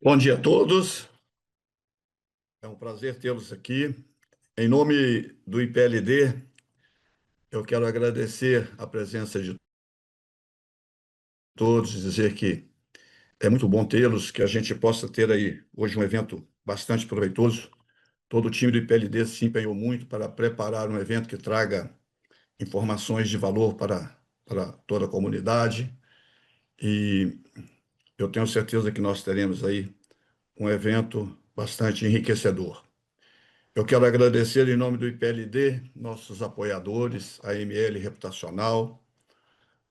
Bom dia a todos. É um prazer tê-los aqui. Em nome do IPLD, eu quero agradecer a presença de todos, dizer que é muito bom tê-los, que a gente possa ter aí hoje um evento bastante proveitoso. Todo o time do IPLD se empenhou muito para preparar um evento que traga informações de valor para toda a comunidade, e eu tenho certeza que nós teremos aí um evento bastante enriquecedor. Eu quero agradecer, em nome do IPLD, nossos apoiadores, a AML Reputacional,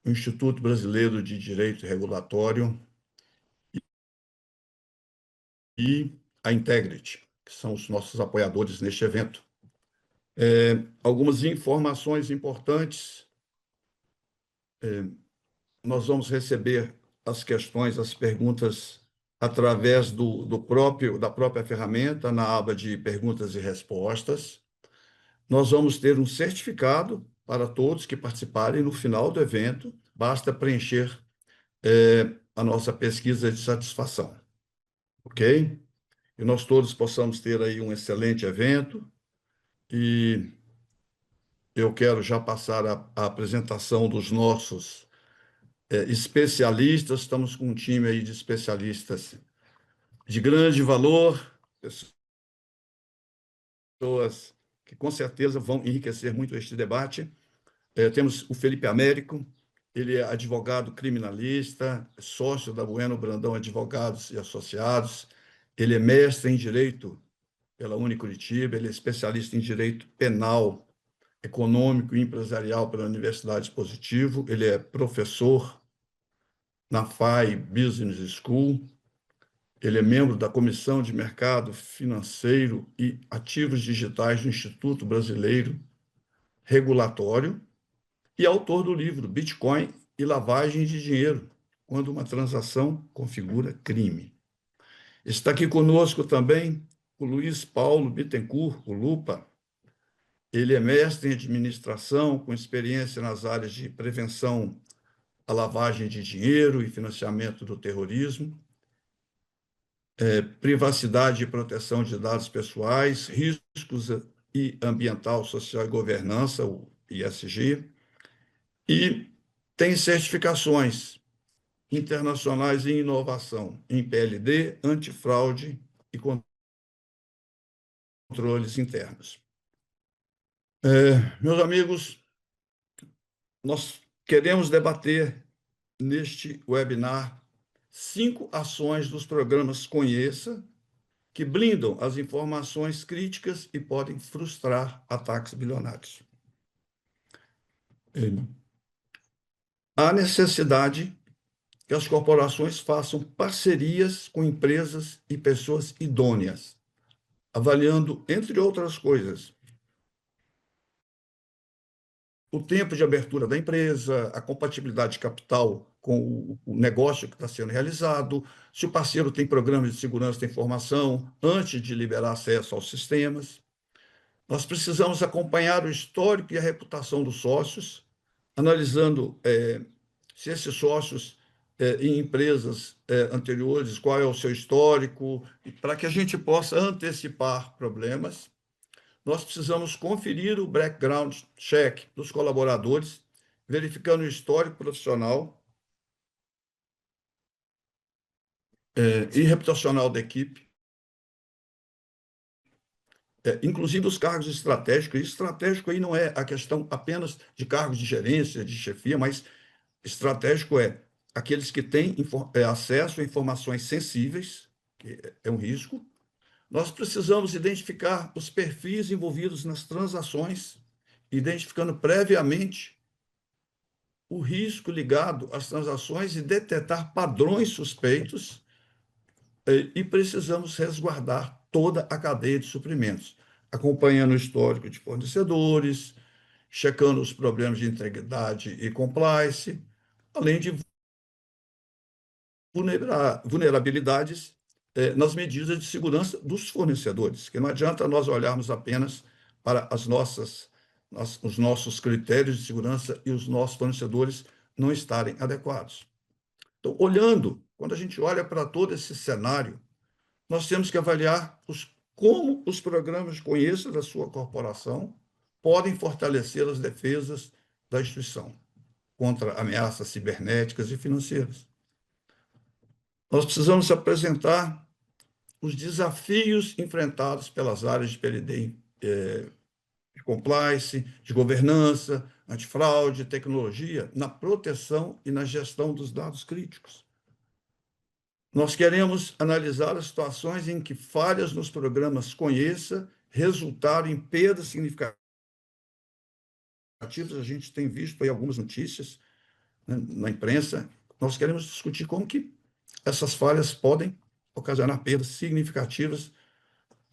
o Instituto Brasileiro de Direito Regulatório e a Integrity, que são os nossos apoiadores neste evento. Algumas informações importantes: nós vamos receber as questões, as perguntas, através da própria ferramenta, na aba de perguntas e respostas. Nós vamos ter um certificado para todos que participarem no final do evento. Basta preencher a nossa pesquisa de satisfação, ok? E nós todos possamos ter aí um excelente evento. E eu quero já passar a apresentação dos nossos especialistas. Estamos com um time aí de especialistas de grande valor, pessoas que com certeza vão enriquecer muito este debate. Temos o Felipe Américo, ele é advogado criminalista, sócio da Bueno Brandão Advogados e Associados. Ele é mestre em Direito pela Unicuritiba, ele é especialista em Direito Penal, Econômico e Empresarial pela Universidade Positivo, ele é professor na FAI Business School, ele é membro da Comissão de Mercado Financeiro e Ativos Digitais do Instituto Brasileiro Regulatório, e autor do livro Bitcoin e Lavagem de Dinheiro, quando uma transação configura crime. Está aqui conosco também o Luiz Paulo Bittencourt, o Lupa. Ele é mestre em administração, com experiência nas áreas de prevenção à lavagem de dinheiro e financiamento do terrorismo, privacidade e proteção de dados pessoais, riscos e ambiental, social e governança, o ISG, e tem certificações internacionais em inovação, em PLD, antifraude e controles internos. Meus amigos, nós queremos debater neste webinar 5 ações dos programas Conheça, que blindam as informações críticas e podem frustrar ataques bilionários. Há necessidade que as corporações façam parcerias com empresas e pessoas idôneas, avaliando, entre outras coisas, o tempo de abertura da empresa, a compatibilidade de capital com o negócio que está sendo realizado, se o parceiro tem programas de segurança da informação antes de liberar acesso aos sistemas. Nós precisamos acompanhar o histórico e a reputação dos sócios, analisando se esses sócios em empresas anteriores, qual é o seu histórico, para que a gente possa antecipar problemas. Nós precisamos conferir o background check dos colaboradores, verificando o histórico profissional e reputacional da equipe, inclusive os cargos estratégicos. E estratégico aí não é a questão apenas de cargos de gerência, de chefia, mas estratégico é aqueles que têm acesso a informações sensíveis, que é um risco. Nós precisamos identificar os perfis envolvidos nas transações, identificando previamente o risco ligado às transações e detectar padrões suspeitos, e precisamos resguardar toda a cadeia de suprimentos, acompanhando o histórico de fornecedores, checando os problemas de integridade e compliance, além de vulnerabilidades nas medidas de segurança dos fornecedores, que não adianta nós olharmos apenas para os nossos critérios de segurança e os nossos fornecedores não estarem adequados. Então, quando a gente olha para todo esse cenário, nós temos que avaliar como os programas de conheça da sua corporação podem fortalecer as defesas da instituição contra ameaças cibernéticas e financeiras. Nós precisamos apresentar os desafios enfrentados pelas áreas de PLD, de compliance, de governança, antifraude, tecnologia, na proteção e na gestão dos dados críticos. Nós queremos analisar as situações em que falhas nos programas Conheça resultaram em perdas significativas. A gente tem visto aí algumas notícias, né, na imprensa. Nós queremos discutir como que essas falhas podem ocasionar perdas significativas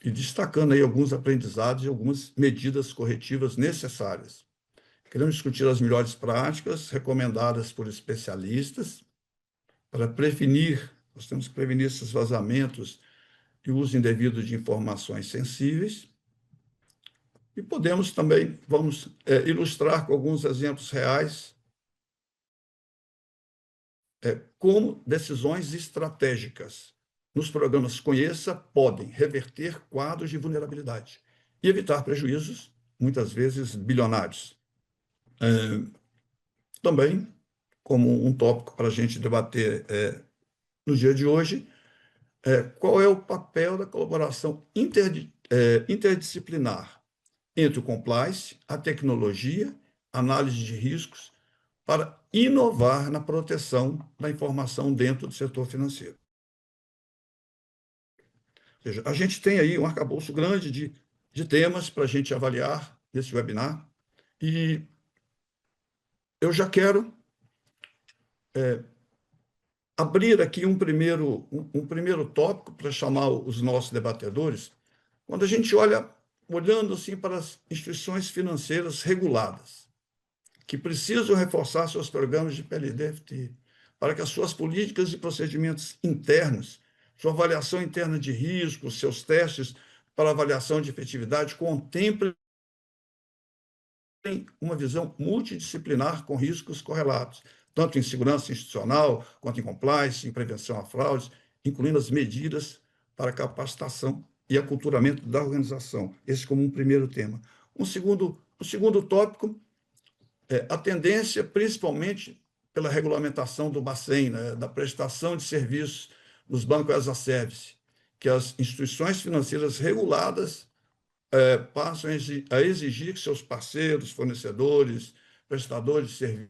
e destacando aí alguns aprendizados e algumas medidas corretivas necessárias. Queremos discutir as melhores práticas recomendadas por especialistas para prevenir, nós temos que prevenir esses vazamentos e uso indevido de informações sensíveis. E podemos também, vamos ilustrar com alguns exemplos reais como decisões estratégicas nos programas Conheça podem reverter quadros de vulnerabilidade e evitar prejuízos, muitas vezes bilionários. Também, como um tópico para a gente debater no dia de hoje, qual é o papel da colaboração interdisciplinar entre o compliance, a tecnologia, análise de riscos, para inovar na proteção da informação dentro do setor financeiro. Ou seja, a gente tem aí um arcabouço grande de temas para a gente avaliar nesse webinar, e eu já quero abrir aqui um primeiro tópico para chamar os nossos debatedores. Quando a gente olhando assim para as instituições financeiras reguladas, que precisam reforçar seus programas de PLD-FT, para que as suas políticas e procedimentos internos, sua avaliação interna de risco, seus testes para avaliação de efetividade, contemplem uma visão multidisciplinar com riscos correlatos, tanto em segurança institucional, quanto em compliance, em prevenção a fraudes, incluindo as medidas para capacitação e aculturamento da organização. Esse como um primeiro tema. Um segundo tópico é a tendência, principalmente pela regulamentação do Bacen, né, da prestação de serviços nos bancos as a service, que as instituições financeiras reguladas passam a exigir que seus parceiros, fornecedores, prestadores de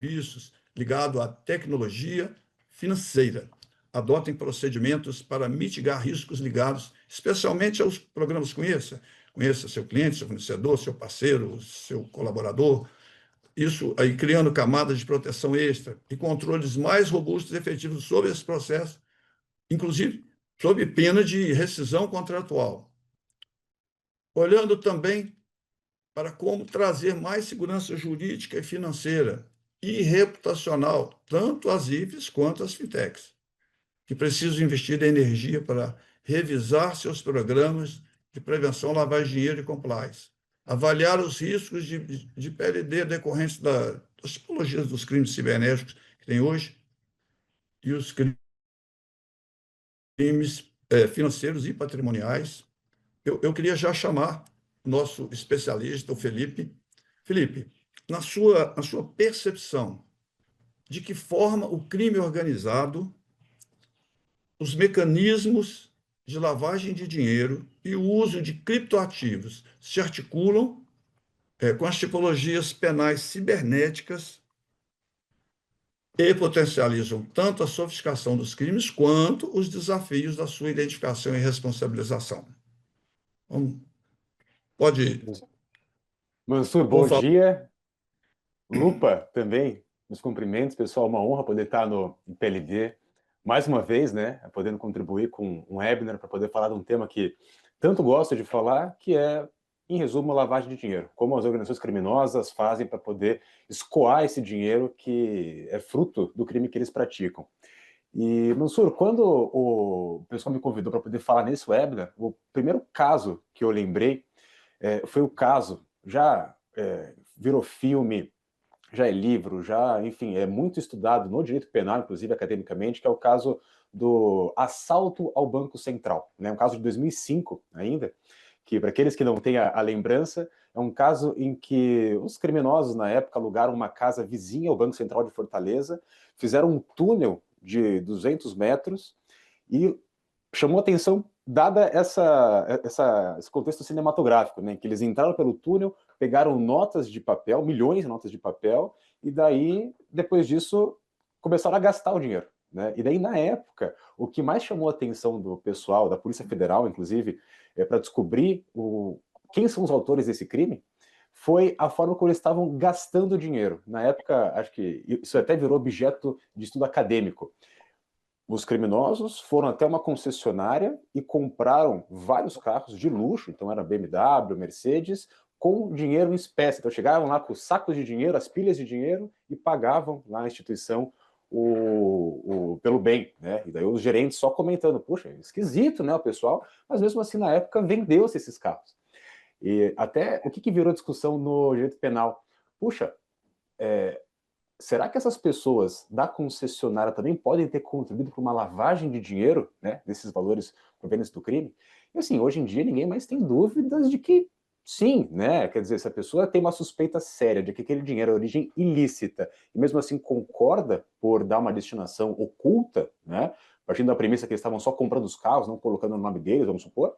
serviços ligados à tecnologia financeira adotem procedimentos para mitigar riscos ligados, especialmente aos programas Conheça. Conheça seu cliente, seu fornecedor, seu parceiro, seu colaborador. Isso aí criando camadas de proteção extra e controles mais robustos e efetivos sobre esse processo, inclusive sob pena de rescisão contratual. Olhando também para como trazer mais segurança jurídica e financeira e reputacional, tanto às IFES quanto às fintechs, que precisam investir energia para revisar seus programas de prevenção à lavagem de dinheiro e compliance, avaliar os riscos de PLD decorrentes das tipologias dos crimes cibernéticos que tem hoje e os crimes financeiros e patrimoniais. Eu queria já chamar nosso especialista, o Felipe. Felipe, na sua percepção, de que forma o crime organizado, os mecanismos de lavagem de dinheiro e o uso de criptoativos se articulam com as tipologias penais cibernéticas e potencializam tanto a sofisticação dos crimes quanto os desafios da sua identificação e responsabilização? Pode, Mansur, por bom favor. dia. Lupa, também, nos cumprimentos, pessoal, uma honra poder estar no PLD mais uma vez, né, podendo contribuir com um webinar para poder falar de um tema que tanto gosto de falar, que é, em resumo, lavagem de dinheiro. Como as organizações criminosas fazem para poder escoar esse dinheiro que é fruto do crime que eles praticam. E, Mansur, quando o pessoal me convidou para poder falar nesse webinar, o primeiro caso que eu lembrei foi o caso, já virou filme, já é livro, já, enfim, é muito estudado no direito penal, inclusive academicamente, que é o caso do assalto ao Banco Central, né? Um caso de 2005 ainda, que para aqueles que não têm a lembrança, é um caso em que os criminosos na época alugaram uma casa vizinha ao Banco Central de Fortaleza, fizeram um túnel de 200 metros e chamou atenção dada esse contexto cinematográfico, né, que eles entraram pelo túnel, pegaram notas de papel, milhões de notas de papel, e daí, depois disso, começaram a gastar o dinheiro. Né? E daí, na época, o que mais chamou a atenção do pessoal, da Polícia Federal, inclusive, para descobrir quem são os autores desse crime, foi a forma como eles estavam gastando dinheiro. Na época, acho que isso até virou objeto de estudo acadêmico. Os criminosos foram até uma concessionária e compraram vários carros de luxo, então era BMW, Mercedes, com dinheiro em espécie. Então chegavam lá com sacos de dinheiro, as pilhas de dinheiro e pagavam lá na instituição pelo bem, né? E daí os gerentes só comentando, puxa, esquisito, né, o pessoal, mas mesmo assim na época vendeu-se esses carros. E até o que virou discussão no direito penal? Puxa, será que essas pessoas da concessionária também podem ter contribuído para uma lavagem de dinheiro, né, desses valores provenientes do crime? E assim, hoje em dia ninguém mais tem dúvidas de que sim, né? Quer dizer, se a pessoa tem uma suspeita séria de que aquele dinheiro é origem ilícita e mesmo assim concorda por dar uma destinação oculta, né, partindo da premissa que eles estavam só comprando os carros, não colocando o nome deles, vamos supor,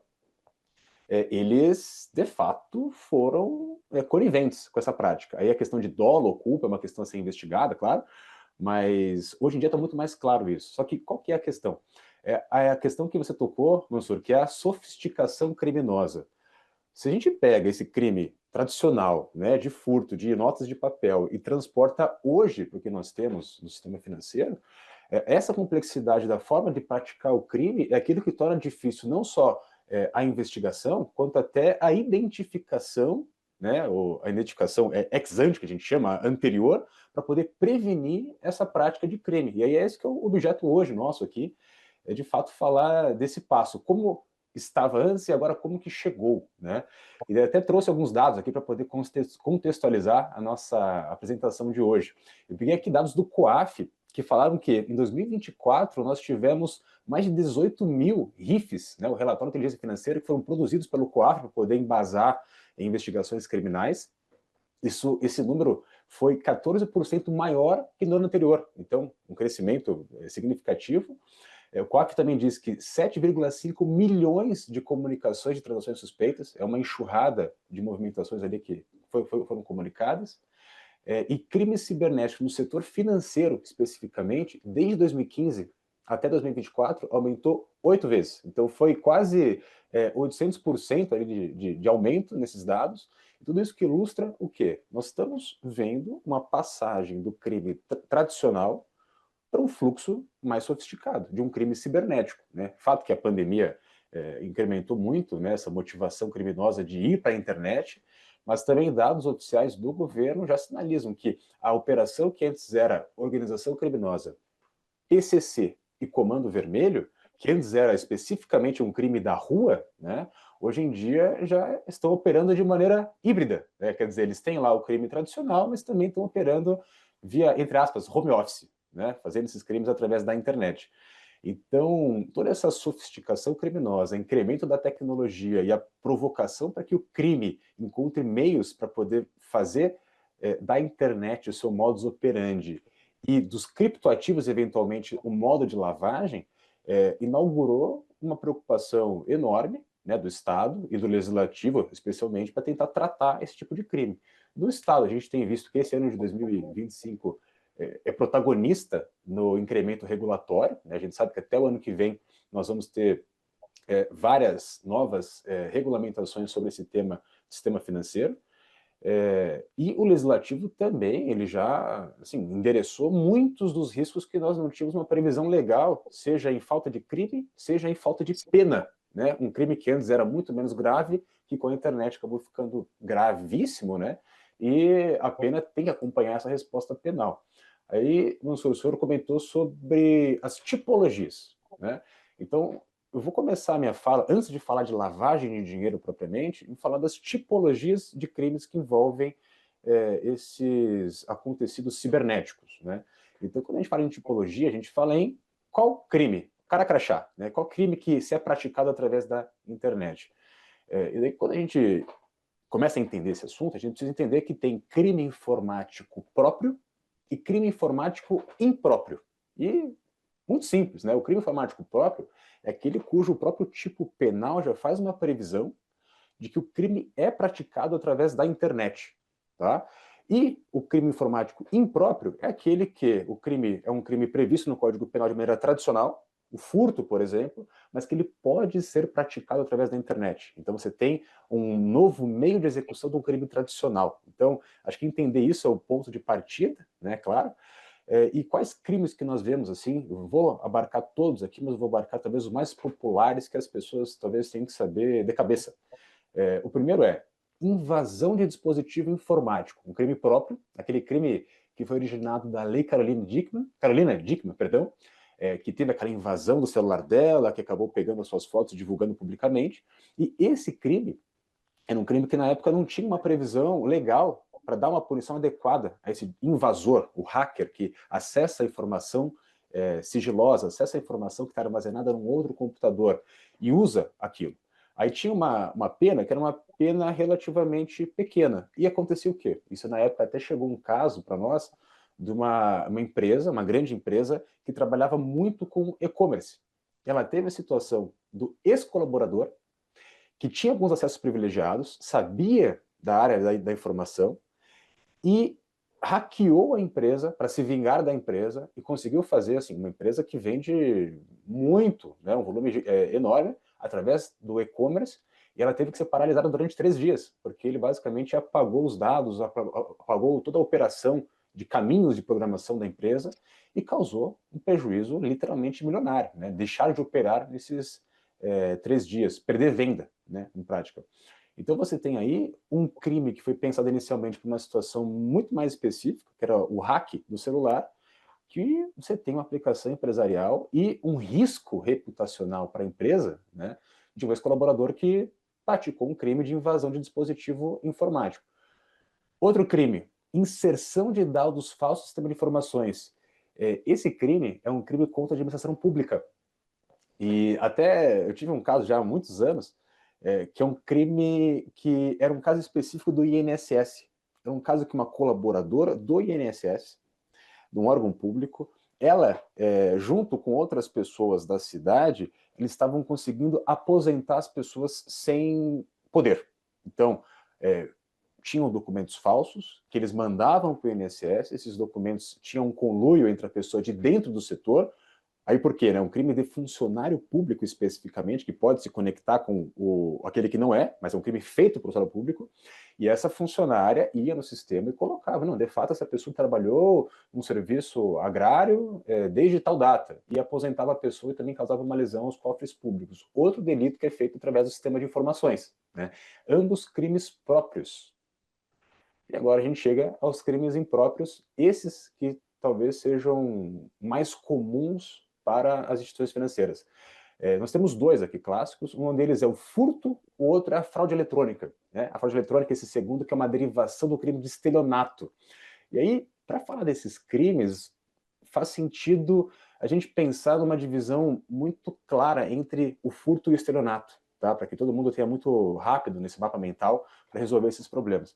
eles, de fato, foram coniventes com essa prática. Aí a questão de dolo ou culpa é uma questão a ser investigada, claro, mas hoje em dia está muito mais claro isso. Só que qual que é a questão? É a questão que você tocou, Mansur, que é a sofisticação criminosa. Se a gente pega esse crime tradicional, né, de furto de notas de papel e transporta hoje para o que nós temos no sistema financeiro, essa complexidade da forma de praticar o crime é aquilo que torna difícil não só a investigação, quanto até a identificação, né, ou a identificação ex ante, que a gente chama, anterior, para poder prevenir essa prática de crime. E aí é esse que é o objeto hoje nosso aqui, é de fato falar desse passo, como estava antes e agora como que chegou, né? E até trouxe alguns dados aqui para poder contextualizar a nossa apresentação de hoje. Eu peguei aqui dados do COAF, que falaram que em 2024 nós tivemos mais de 18 mil RIFs, né, o relatório de inteligência financeira, que foram produzidos pelo COAF para poder embasar em investigações criminais. Esse número foi 14% maior que no ano anterior, então um crescimento significativo. O COAF também diz que 7,5 milhões de comunicações de transações suspeitas, é uma enxurrada de movimentações ali que foram comunicadas. E crimes cibernéticos no setor financeiro, especificamente, desde 2015 até 2024, aumentou 8 vezes. Então, foi quase 800% ali de aumento nesses dados. E tudo isso que ilustra o quê? Nós estamos vendo uma passagem do crime tradicional para um fluxo mais sofisticado, de um crime cibernético. Né? Fato que a pandemia incrementou muito, né, essa motivação criminosa de ir para a internet, mas também dados oficiais do governo já sinalizam que a operação que antes era organização criminosa, PCC e Comando Vermelho, que antes era especificamente um crime da rua, né, hoje em dia já estão operando de maneira híbrida. Né? Quer dizer, eles têm lá o crime tradicional, mas também estão operando via, entre aspas, home office, né, fazendo esses crimes através da internet. Então, toda essa sofisticação criminosa, incremento da tecnologia e a provocação para que o crime encontre meios para poder fazer da internet o seu modus operandi e dos criptoativos, eventualmente, o modo de lavagem, inaugurou uma preocupação enorme, né, do Estado e do Legislativo, especialmente, para tentar tratar esse tipo de crime. Do Estado, a gente tem visto que esse ano de 2025 é protagonista no incremento regulatório. Né? A gente sabe que até o ano que vem nós vamos ter várias novas regulamentações sobre esse tema, sistema financeiro. E o legislativo também, ele já assim, endereçou muitos dos riscos que nós não tínhamos uma previsão legal, seja em falta de crime, seja em falta de pena. Né? Um crime que antes era muito menos grave, que com a internet acabou ficando gravíssimo, né? E a pena tem que acompanhar essa resposta penal. Aí, o senhor comentou sobre as tipologias, né? Então, eu vou começar a minha fala, antes de falar de lavagem de dinheiro propriamente, em falar das tipologias de crimes que envolvem esses acontecidos cibernéticos, né? Então, quando a gente fala em tipologia, a gente fala em qual crime cara crachá, né? Qual crime que se é praticado através da internet? E daí, quando a gente começa a entender esse assunto, a gente precisa entender que tem crime informático próprio e crime informático impróprio. E muito simples, né? O crime informático próprio é aquele cujo próprio tipo penal já faz uma previsão de que o crime é praticado através da internet, tá? E o crime informático impróprio é aquele que o crime é um crime previsto no Código Penal de maneira tradicional, o furto, por exemplo, mas que ele pode ser praticado através da internet. Então você tem um novo meio de execução do crime tradicional. Então, acho que entender isso é o ponto de partida, né, claro. E quais crimes que nós vemos assim? Eu vou abarcar todos aqui, mas eu vou abarcar talvez os mais populares que as pessoas talvez tenham que saber de cabeça. O primeiro é invasão de dispositivo informático, um crime próprio, aquele crime que foi originado da Lei Carolina Dickmann, perdão, que teve aquela invasão do celular dela, que acabou pegando as suas fotos e divulgando publicamente. E esse crime era um crime que na época não tinha uma previsão legal para dar uma punição adequada a esse invasor, o hacker que acessa a informação sigilosa, acessa a informação que está armazenada num outro computador e usa aquilo. Aí tinha uma pena que era uma pena relativamente pequena. E acontecia o quê? Isso na época até chegou um caso para nós de uma empresa, uma grande empresa, que trabalhava muito com e-commerce. Ela teve a situação do ex-colaborador, que tinha alguns acessos privilegiados, sabia da área da informação e hackeou a empresa para se vingar da empresa e conseguiu fazer assim, uma empresa que vende muito, né, um volume enorme, através do e-commerce, e ela teve que ser paralisada durante 3 dias, porque ele basicamente apagou os dados, apagou toda a operação de caminhos de programação da empresa e causou um prejuízo literalmente milionário, né? Deixar de operar nesses 3 dias, perder venda, né, em prática. Então você tem aí um crime que foi pensado inicialmente para uma situação muito mais específica, que era o hack do celular, que você tem uma aplicação empresarial e um risco reputacional para a empresa, né, de um ex-colaborador que praticou um crime de invasão de dispositivo informático. Outro crime, inserção de dados falsos no sistema de informações. Esse crime é um crime contra a administração pública. E até eu tive um caso já há muitos anos, que é um crime que era um caso específico do INSS. É um caso que uma colaboradora do INSS, de um órgão público, ela, junto com outras pessoas da cidade, eles estavam conseguindo aposentar as pessoas sem poder. Então, tinham documentos falsos que eles mandavam para o INSS, esses documentos tinham um conluio entre a pessoa de dentro do setor. Aí por quê? Né? Um crime de funcionário público especificamente, que pode se conectar com aquele que não é, mas é um crime feito por funcionário público, e essa funcionária ia no sistema e colocava, não, de fato essa pessoa trabalhou num serviço agrário desde tal data, e aposentava a pessoa e também causava uma lesão aos cofres públicos. Outro delito que é feito através do sistema de informações, né? Ambos crimes próprios. E agora a gente chega aos crimes impróprios, esses que talvez sejam mais comuns para as instituições financeiras. Nós temos 2 aqui clássicos, um deles é o furto, o outro é a fraude eletrônica. Né? A fraude eletrônica é esse segundo, que é uma derivação do crime de estelionato. E aí, para falar desses crimes, faz sentido a gente pensar numa divisão muito clara entre o furto e o estelionato, tá? Para que todo mundo tenha muito rápido nesse mapa mental para resolver esses problemas.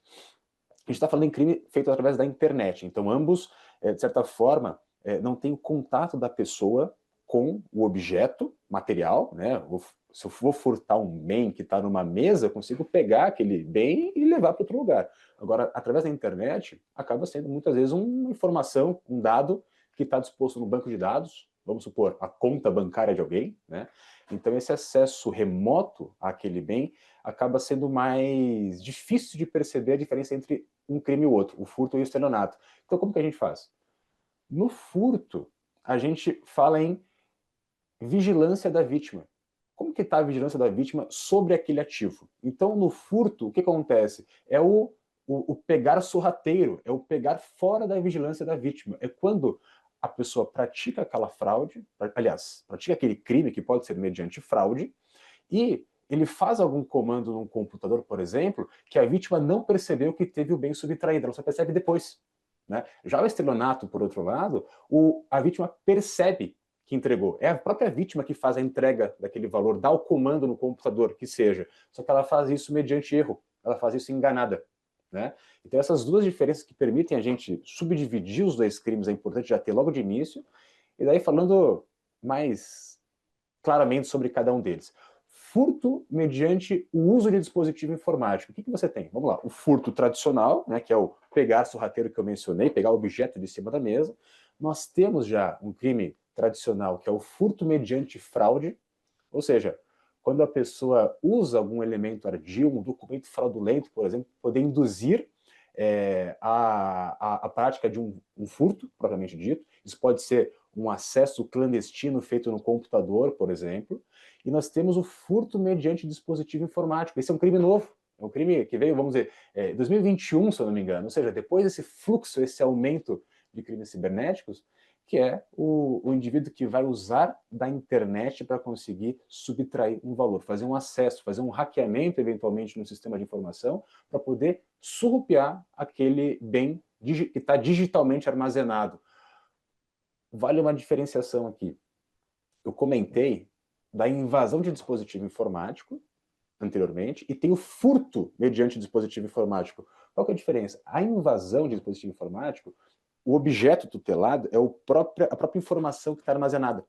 A gente está falando em crime feito através da internet, então ambos, de certa forma, não têm o contato da pessoa com o objeto material, né? Se eu for furtar um bem que está numa mesa, eu consigo pegar aquele bem e levar para outro lugar. Agora, através da internet, acaba sendo muitas vezes uma informação, um dado que está disposto no banco de dados, vamos supor, a conta bancária de alguém, né? Então, esse acesso remoto àquele bem acaba sendo mais difícil de perceber a diferença entre um crime e o outro, o furto e o estelionato. Então, como que a gente faz? No furto, a gente fala em vigilância da vítima. Como que está a vigilância da vítima sobre aquele ativo? Então, no furto, o que acontece? É o pegar sorrateiro, é o pegar fora da vigilância da vítima. É quando a pessoa pratica aquela fraude, aliás, pratica aquele crime que pode ser mediante fraude, e ele faz algum comando num computador, por exemplo, que a vítima não percebeu que teve o bem subtraído, ela só percebe depois. Né? Já o estelionato, por outro lado, a vítima percebe que entregou. É a própria vítima que faz a entrega daquele valor, dá o comando no computador, que seja. Só que ela faz isso mediante erro, ela faz isso enganada, né? Então essas duas diferenças que permitem a gente subdividir os dois crimes é importante já ter logo de início, e daí falando mais claramente sobre cada um deles. Furto mediante o uso de dispositivo informático. O que você tem? Vamos lá. O furto tradicional, né, que é o pegar sorrateiro que eu mencionei, pegar o objeto de cima da mesa. Nós temos já um crime tradicional, que é o furto mediante fraude, ou seja, quando a pessoa usa algum elemento ardil, um documento fraudulento, por exemplo, poder induzir a prática de um furto, propriamente dito. Isso pode ser um acesso clandestino feito no computador, por exemplo. E nós temos o furto mediante dispositivo informático. Esse é um crime novo. É um crime que veio, vamos dizer, 2021, se eu não me engano. Ou seja, depois desse fluxo, esse aumento de crimes cibernéticos, que é o indivíduo que vai usar da internet para conseguir subtrair um valor, fazer um acesso, fazer um hackeamento, eventualmente, no sistema de informação, para poder surrupiar aquele bem que está digitalmente armazenado. Vale uma diferenciação aqui. Eu comentei da invasão de dispositivo informático anteriormente e tem o furto mediante dispositivo informático. Qual que é a diferença? A invasão de dispositivo informático, o objeto tutelado é a própria informação que está armazenada,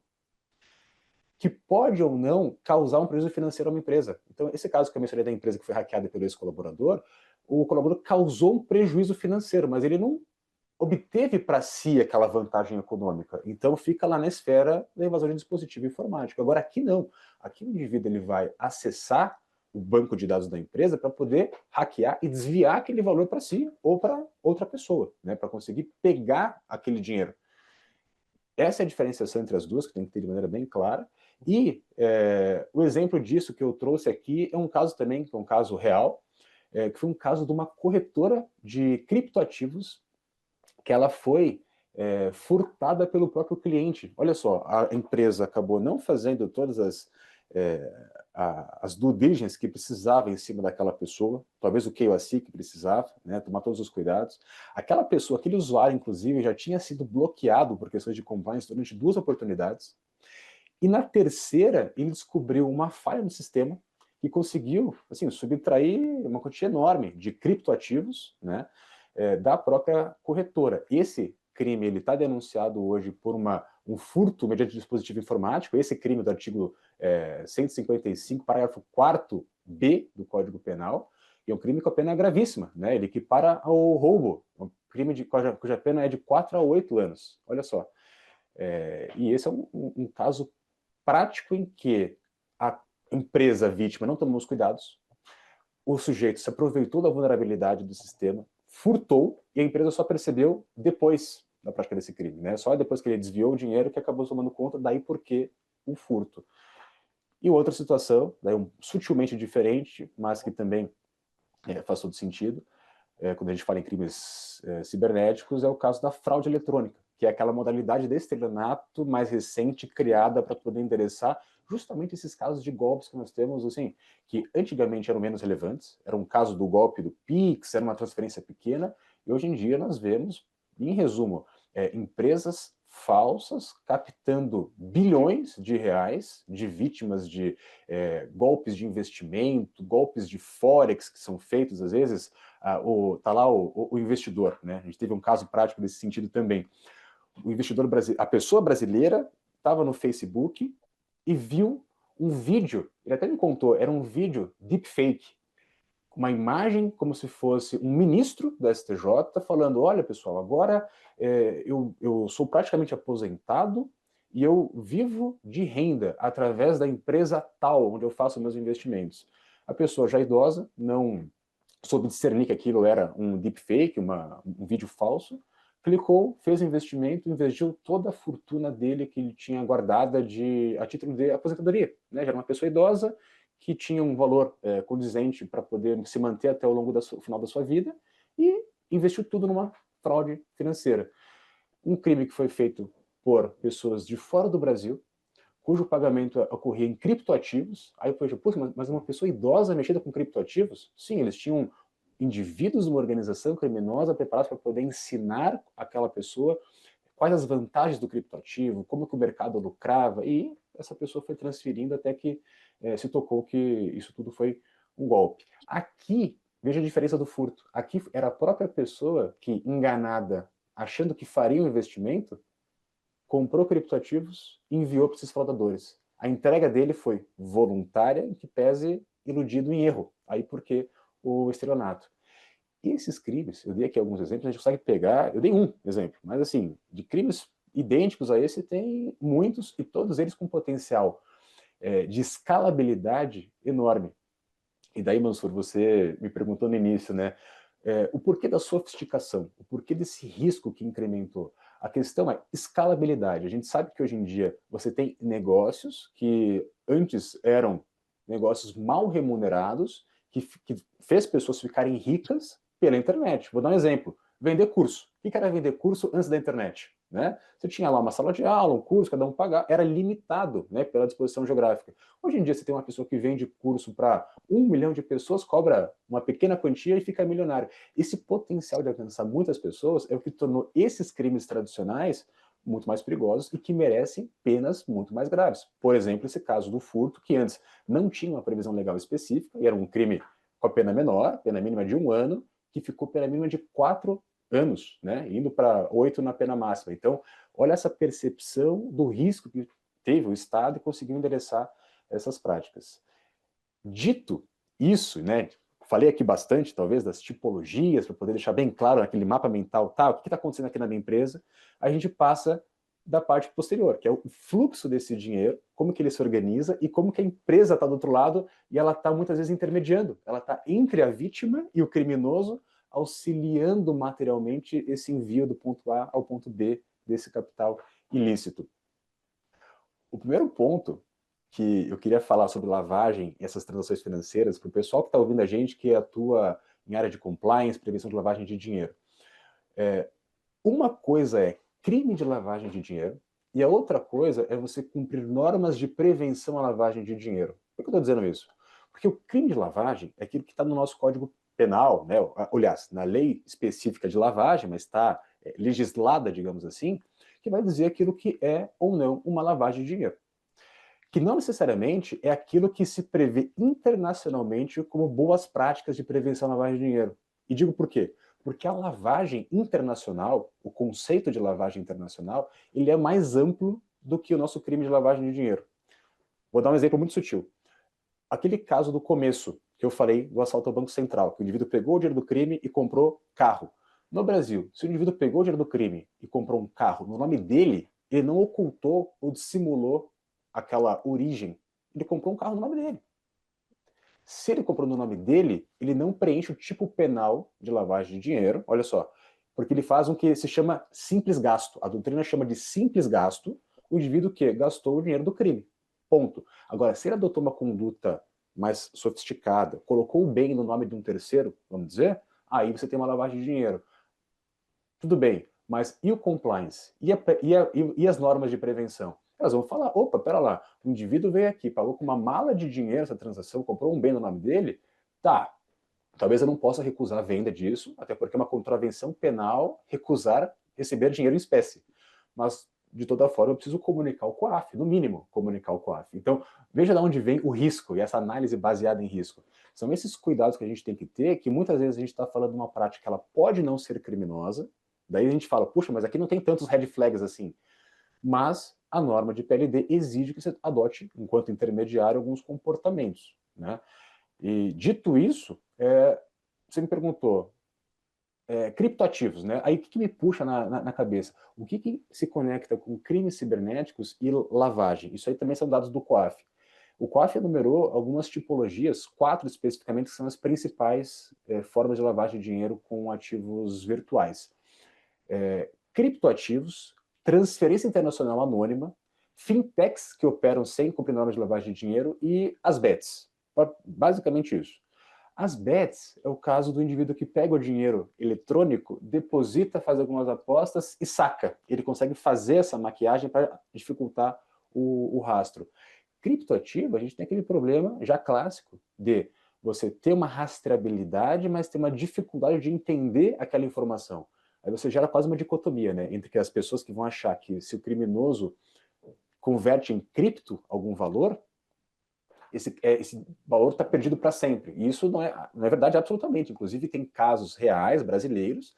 que pode ou não causar um prejuízo financeiro a uma empresa. Então, esse caso que eu mencionei da empresa que foi hackeada pelo ex-colaborador, o colaborador causou um prejuízo financeiro, mas ele não obteve para si aquela vantagem econômica. Então, fica lá na esfera da invasão de dispositivo informático. Agora, aqui não. Aqui o indivíduo ele vai acessar o banco de dados da empresa para poder hackear e desviar aquele valor para si ou para outra pessoa, né, para conseguir pegar aquele dinheiro. Essa é a diferenciação entre as duas, que tem que ter de maneira bem clara. E o exemplo disso que eu trouxe aqui é um caso também, que é um caso real, que foi um caso de uma corretora de criptoativos que ela foi furtada pelo próprio cliente. Olha só, a empresa acabou não fazendo todas as due diligence que precisava em cima daquela pessoa, talvez o KYC que precisava, né, tomar todos os cuidados. Aquela pessoa, aquele usuário, inclusive, já tinha sido bloqueado por questões de compliance durante 2 oportunidades. E na terceira, ele descobriu uma falha no sistema que conseguiu, assim, subtrair uma quantia enorme de criptoativos, né, da própria corretora. Esse crime ele está denunciado hoje por um furto mediante dispositivo informático, esse crime do artigo 155, parágrafo 4b do Código Penal, e é um crime com a pena gravíssima, né? Ele equipara ao roubo, um crime cuja pena é de 4 a 8 anos. Olha só. E esse é um caso prático em que a empresa vítima não tomou os cuidados, o sujeito se aproveitou da vulnerabilidade do sistema, furtou, e a empresa só percebeu depois da prática desse crime, né? Só depois que ele desviou o dinheiro que acabou tomando conta, daí porque o furto. E outra situação, daí sutilmente diferente, mas que também faz todo sentido, quando a gente fala em crimes cibernéticos, é o caso da fraude eletrônica, que é aquela modalidade de estelionato mais recente criada para poder endereçar justamente esses casos de golpes que nós temos, assim, que antigamente eram menos relevantes, era um caso do golpe do Pix, era uma transferência pequena, e hoje em dia nós vemos, em resumo, empresas falsas captando bilhões de reais de vítimas de golpes de investimento, golpes de forex que são feitos às vezes, tá lá o investidor, né? A gente teve um caso prático desse sentido também. O investidor brasileiro, a pessoa brasileira estava no Facebook e viu um vídeo, ele até me contou, era um vídeo deepfake, uma imagem como se fosse um ministro do STJ falando, olha pessoal, agora eu sou praticamente aposentado e eu vivo de renda através da empresa tal, onde eu faço meus investimentos. A pessoa já idosa não soube discernir que aquilo era um deepfake, um vídeo falso, clicou, fez o investimento, investiu toda a fortuna dele que ele tinha guardada a título de aposentadoria, né? Já era uma pessoa idosa que tinha um valor condizente para poder se manter até o longo do final da sua vida e investiu tudo numa fraude financeira. Um crime que foi feito por pessoas de fora do Brasil, cujo pagamento ocorria em criptoativos. Aí eu falei, mas uma pessoa idosa mexida com criptoativos? Sim, eles tinham indivíduos de uma organização criminosa preparados para poder ensinar aquela pessoa quais as vantagens do criptoativo, como que o mercado lucrava, e essa pessoa foi transferindo até que se tocou que isso tudo foi um golpe. Aqui, veja a diferença do furto. Aqui era a própria pessoa que, enganada, achando que faria um investimento, comprou criptoativos e enviou para esses fraudadores. A entrega dele foi voluntária, em que pese iludido em erro. Aí porque o estelionato. E esses crimes, eu dei aqui alguns exemplos, a gente consegue pegar, eu dei um exemplo, mas assim, de crimes idênticos a esse, tem muitos, e todos eles com potencial de escalabilidade enorme. E daí, Mansur, você me perguntou no início, né? O porquê da sofisticação, o porquê desse risco que incrementou. A questão é escalabilidade. A gente sabe que hoje em dia você tem negócios que antes eram negócios mal remunerados, que fez pessoas ficarem ricas pela internet. Vou dar um exemplo. Vender curso. O que era vender curso antes da internet? Né? Você tinha lá uma sala de aula, um curso, cada um pagava, era limitado, né, pela disposição geográfica. Hoje em dia você tem uma pessoa que vende curso para 1 milhão de pessoas, cobra uma pequena quantia e fica milionário. Esse potencial de alcançar muitas pessoas é o que tornou esses crimes tradicionais muito mais perigosos e que merecem penas muito mais graves. Por exemplo, esse caso do furto, que antes não tinha uma previsão legal específica, e era um crime com a pena menor, pena mínima de 1 ano, que ficou pena mínima de 4 anos, né, indo para 8 na pena máxima. Então, olha essa percepção do risco que teve o Estado e conseguiu endereçar essas práticas. Dito isso, né, falei aqui bastante, talvez, das tipologias, para poder deixar bem claro naquele mapa mental, tá, o que está acontecendo aqui na minha empresa, a gente passa da parte posterior, que é o fluxo desse dinheiro, como que ele se organiza e como que a empresa está do outro lado e ela está muitas vezes intermediando, ela está entre a vítima e o criminoso, auxiliando materialmente esse envio do ponto A ao ponto B desse capital ilícito. O primeiro ponto que eu queria falar sobre lavagem e essas transações financeiras, para o pessoal que está ouvindo a gente, que atua em área de compliance, prevenção de lavagem de dinheiro. Uma coisa é crime de lavagem de dinheiro e a outra coisa é você cumprir normas de prevenção à lavagem de dinheiro. Por que eu estou dizendo isso? Porque o crime de lavagem é aquilo que está no nosso Código Penal, né? Aliás, na lei específica de lavagem, mas está legislada, digamos assim, que vai dizer aquilo que é ou não uma lavagem de dinheiro. Que não necessariamente é aquilo que se prevê internacionalmente como boas práticas de prevenção à lavagem de dinheiro. E digo por quê? Porque a lavagem internacional, o conceito de lavagem internacional, ele é mais amplo do que o nosso crime de lavagem de dinheiro. Vou dar um exemplo muito sutil. Aquele caso do começo, que eu falei do assalto ao Banco Central, que o indivíduo pegou o dinheiro do crime e comprou carro. No Brasil, se o indivíduo pegou o dinheiro do crime e comprou um carro no nome dele, ele não ocultou ou dissimulou aquela origem. Ele comprou um carro no nome dele. Se ele comprou no nome dele, ele não preenche o tipo penal de lavagem de dinheiro, olha só, porque ele faz um que se chama simples gasto. A doutrina chama de simples gasto o indivíduo que gastou o dinheiro do crime. Ponto. Agora, se ele adotou uma conduta mais sofisticada, colocou o bem no nome de um terceiro, vamos dizer, aí você tem uma lavagem de dinheiro. Tudo bem, mas e o compliance? E as normas de prevenção? Elas vão falar, opa, pera lá, o indivíduo veio aqui, pagou com uma mala de dinheiro essa transação, comprou um bem no nome dele, tá, talvez eu não possa recusar a venda disso, até porque é uma contravenção penal recusar receber dinheiro em espécie. Mas, de toda forma, eu preciso comunicar o COAF, no mínimo, comunicar o COAF. Então, veja de onde vem o risco e essa análise baseada em risco. São esses cuidados que a gente tem que ter, que muitas vezes a gente está falando de uma prática que ela pode não ser criminosa, daí a gente fala, puxa, mas aqui não tem tantos red flags assim. Mas a norma de PLD exige que você adote, enquanto intermediário, alguns comportamentos, né? E dito isso, você me perguntou, criptoativos, né? Aí o que me puxa na cabeça? O que se conecta com crimes cibernéticos e lavagem? Isso aí também são dados do COAF. O COAF enumerou algumas tipologias, 4 especificamente, que são as principais formas de lavagem de dinheiro com ativos virtuais. Criptoativos, transferência internacional anônima, fintechs que operam sem cumprir normas de lavagem de dinheiro e as bets. Basicamente isso. As bets é o caso do indivíduo que pega o dinheiro eletrônico, deposita, faz algumas apostas e saca. Ele consegue fazer essa maquiagem para dificultar o rastro. Criptoativo, a gente tem aquele problema já clássico de você ter uma rastreabilidade, mas ter uma dificuldade de entender aquela informação. aí você gera quase uma dicotomia, né, entre que as pessoas que vão achar que se o criminoso converte em cripto algum valor, esse valor está perdido para sempre. E isso não é verdade absolutamente. Inclusive, tem casos reais brasileiros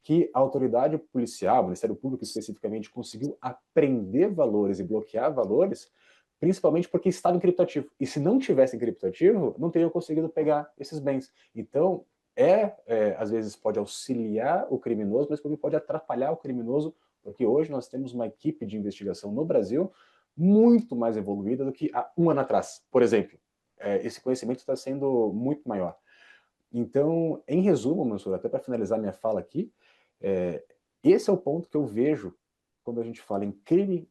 que a autoridade policial, o Ministério Público especificamente, conseguiu apreender valores e bloquear valores, principalmente porque estava em criptoativo. E se não tivesse em criptoativo, não teriam conseguido pegar esses bens. Então, às vezes pode auxiliar o criminoso, mas também pode atrapalhar o criminoso, porque hoje nós temos uma equipe de investigação no Brasil muito mais evoluída do que há um ano atrás. Por exemplo, esse conhecimento está sendo muito maior. Então, em resumo, Mansur, até para finalizar minha fala aqui, esse é o ponto que eu vejo quando a gente fala em crime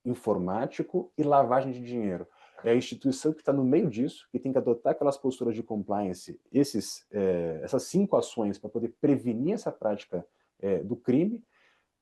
informático e lavagem de dinheiro. É a instituição que está no meio disso, que tem que adotar aquelas posturas de compliance, essas 5 ações para poder prevenir essa prática do crime,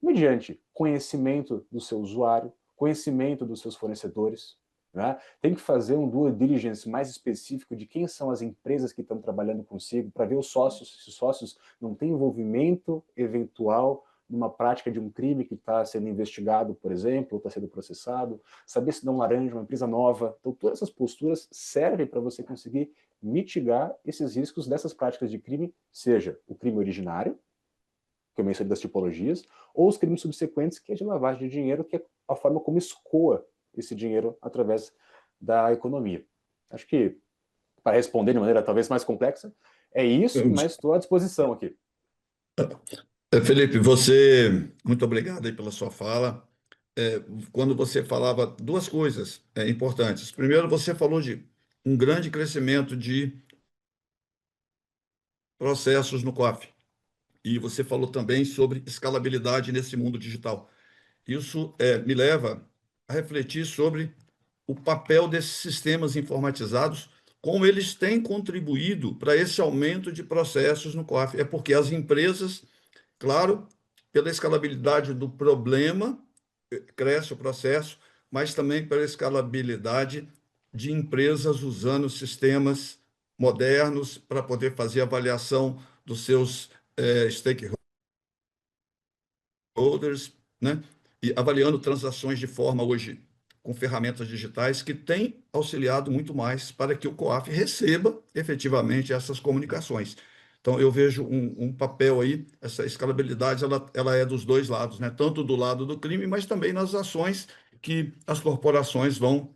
mediante conhecimento do seu usuário, conhecimento dos seus fornecedores, né? Tem que fazer um due diligence mais específico de quem são as empresas que estão trabalhando consigo, para ver os sócios, se os sócios não têm envolvimento eventual numa prática de um crime que está sendo investigado, por exemplo, ou está sendo processado, saber se dão laranja, uma empresa nova. Então, todas essas posturas servem para você conseguir mitigar esses riscos dessas práticas de crime, seja o crime originário, que eu mencionei das tipologias, ou os crimes subsequentes, que é de lavagem de dinheiro, que é a forma como escoa esse dinheiro através da economia. Acho que, para responder de maneira talvez mais complexa, é isso, mas estou à disposição aqui. Felipe, muito obrigado aí pela sua fala. Quando você falava duas coisas importantes. Primeiro, você falou de um grande crescimento de processos no COAF. E você falou também sobre escalabilidade nesse mundo digital. Isso me leva a refletir sobre o papel desses sistemas informatizados, como eles têm contribuído para esse aumento de processos no COAF. É porque as empresas, claro, pela escalabilidade do problema, cresce o processo, mas também pela escalabilidade de empresas usando sistemas modernos para poder fazer avaliação dos seus stakeholders, né? E avaliando transações de forma hoje com ferramentas digitais que têm auxiliado muito mais para que o COAF receba efetivamente essas comunicações. Então, eu vejo um papel aí, essa escalabilidade, ela é dos dois lados, né? Tanto do lado do crime, mas também nas ações que as corporações vão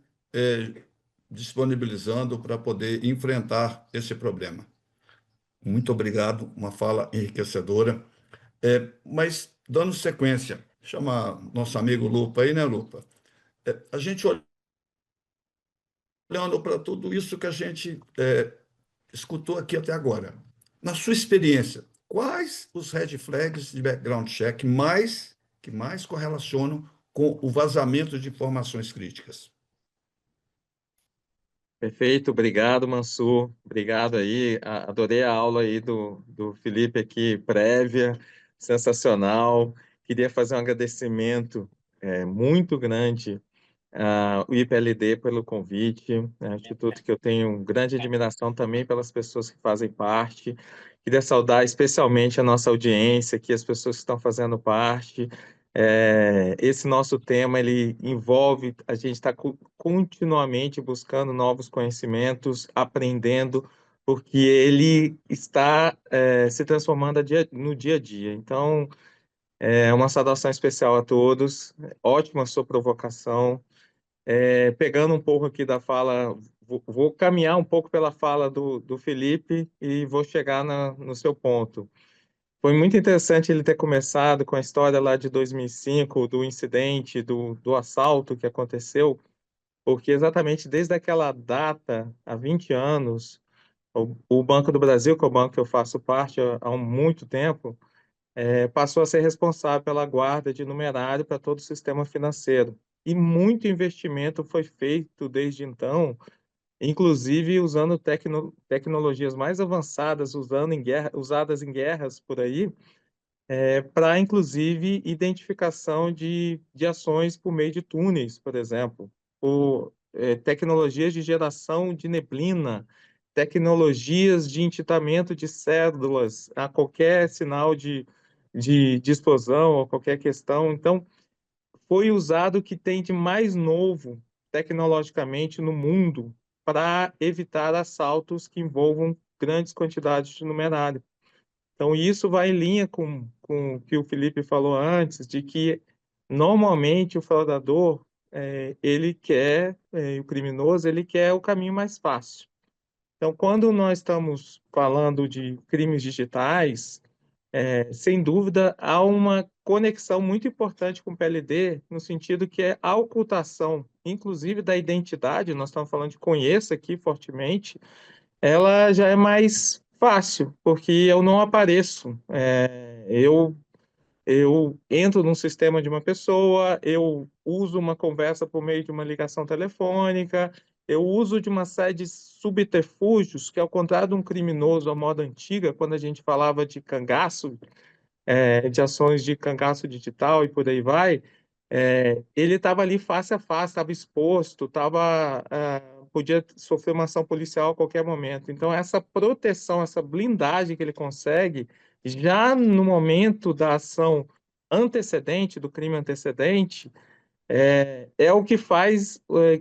disponibilizando para poder enfrentar esse problema. Muito obrigado, uma fala enriquecedora. Mas, dando sequência, chama nosso amigo Lupa aí, né, Lupa? A gente olhando para tudo isso que a gente escutou aqui até agora, na sua experiência, quais os red flags de background check que mais correlacionam com o vazamento de informações críticas? Perfeito, obrigado, Mansur. Obrigado aí. Adorei a aula aí do Felipe aqui, prévia, sensacional. Queria fazer um agradecimento muito grande ao IPLD pelo convite, é um instituto que eu tenho grande admiração também pelas pessoas que fazem parte. Queria saudar especialmente a nossa audiência, aqui, as pessoas que estão fazendo parte. Esse nosso tema, ele envolve, a gente está continuamente buscando novos conhecimentos, aprendendo, porque ele está se transformando no dia a dia. Então, uma saudação especial a todos, ótima sua provocação. Pegando um pouco aqui da fala, vou caminhar um pouco pela fala do Felipe e vou chegar no seu ponto. Foi muito interessante ele ter começado com a história lá de 2005, do incidente, do assalto que aconteceu, porque exatamente desde aquela data, há 20 anos, o Banco do Brasil, que é o banco que eu faço parte há muito tempo, passou a ser responsável pela guarda de numerário para todo o sistema financeiro. E muito investimento foi feito desde então, inclusive usando tecnologias mais avançadas, usadas em guerras por aí, para, inclusive, identificação de ações por meio de túneis, por exemplo, por tecnologias de geração de neblina, tecnologias de entintamento de células a qualquer sinal de explosão ou qualquer questão. Então, foi usado o que tem de mais novo tecnologicamente no mundo para evitar assaltos que envolvam grandes quantidades de numerário. Então, isso vai em linha com o que o Felipe falou antes, de que normalmente o fraudador, ele quer, o criminoso, ele quer o caminho mais fácil. Então, quando nós estamos falando de crimes digitais, sem dúvida, há uma conexão muito importante com o PLD, no sentido que é a ocultação, inclusive da identidade, nós estamos falando de conheça aqui fortemente, ela já é mais fácil, porque eu não apareço. Eu entro num sistema de uma pessoa, eu uso uma conversa por meio de uma ligação telefônica, eu uso de uma série de subterfúgios, que ao contrário de um criminoso à moda antiga, quando a gente falava de cangaço, de ações de cangaço digital e por aí vai, ele estava ali face a face, estava exposto, podia sofrer uma ação policial a qualquer momento. Então, essa proteção, essa blindagem que ele consegue, já no momento da ação antecedente, do crime antecedente, é o que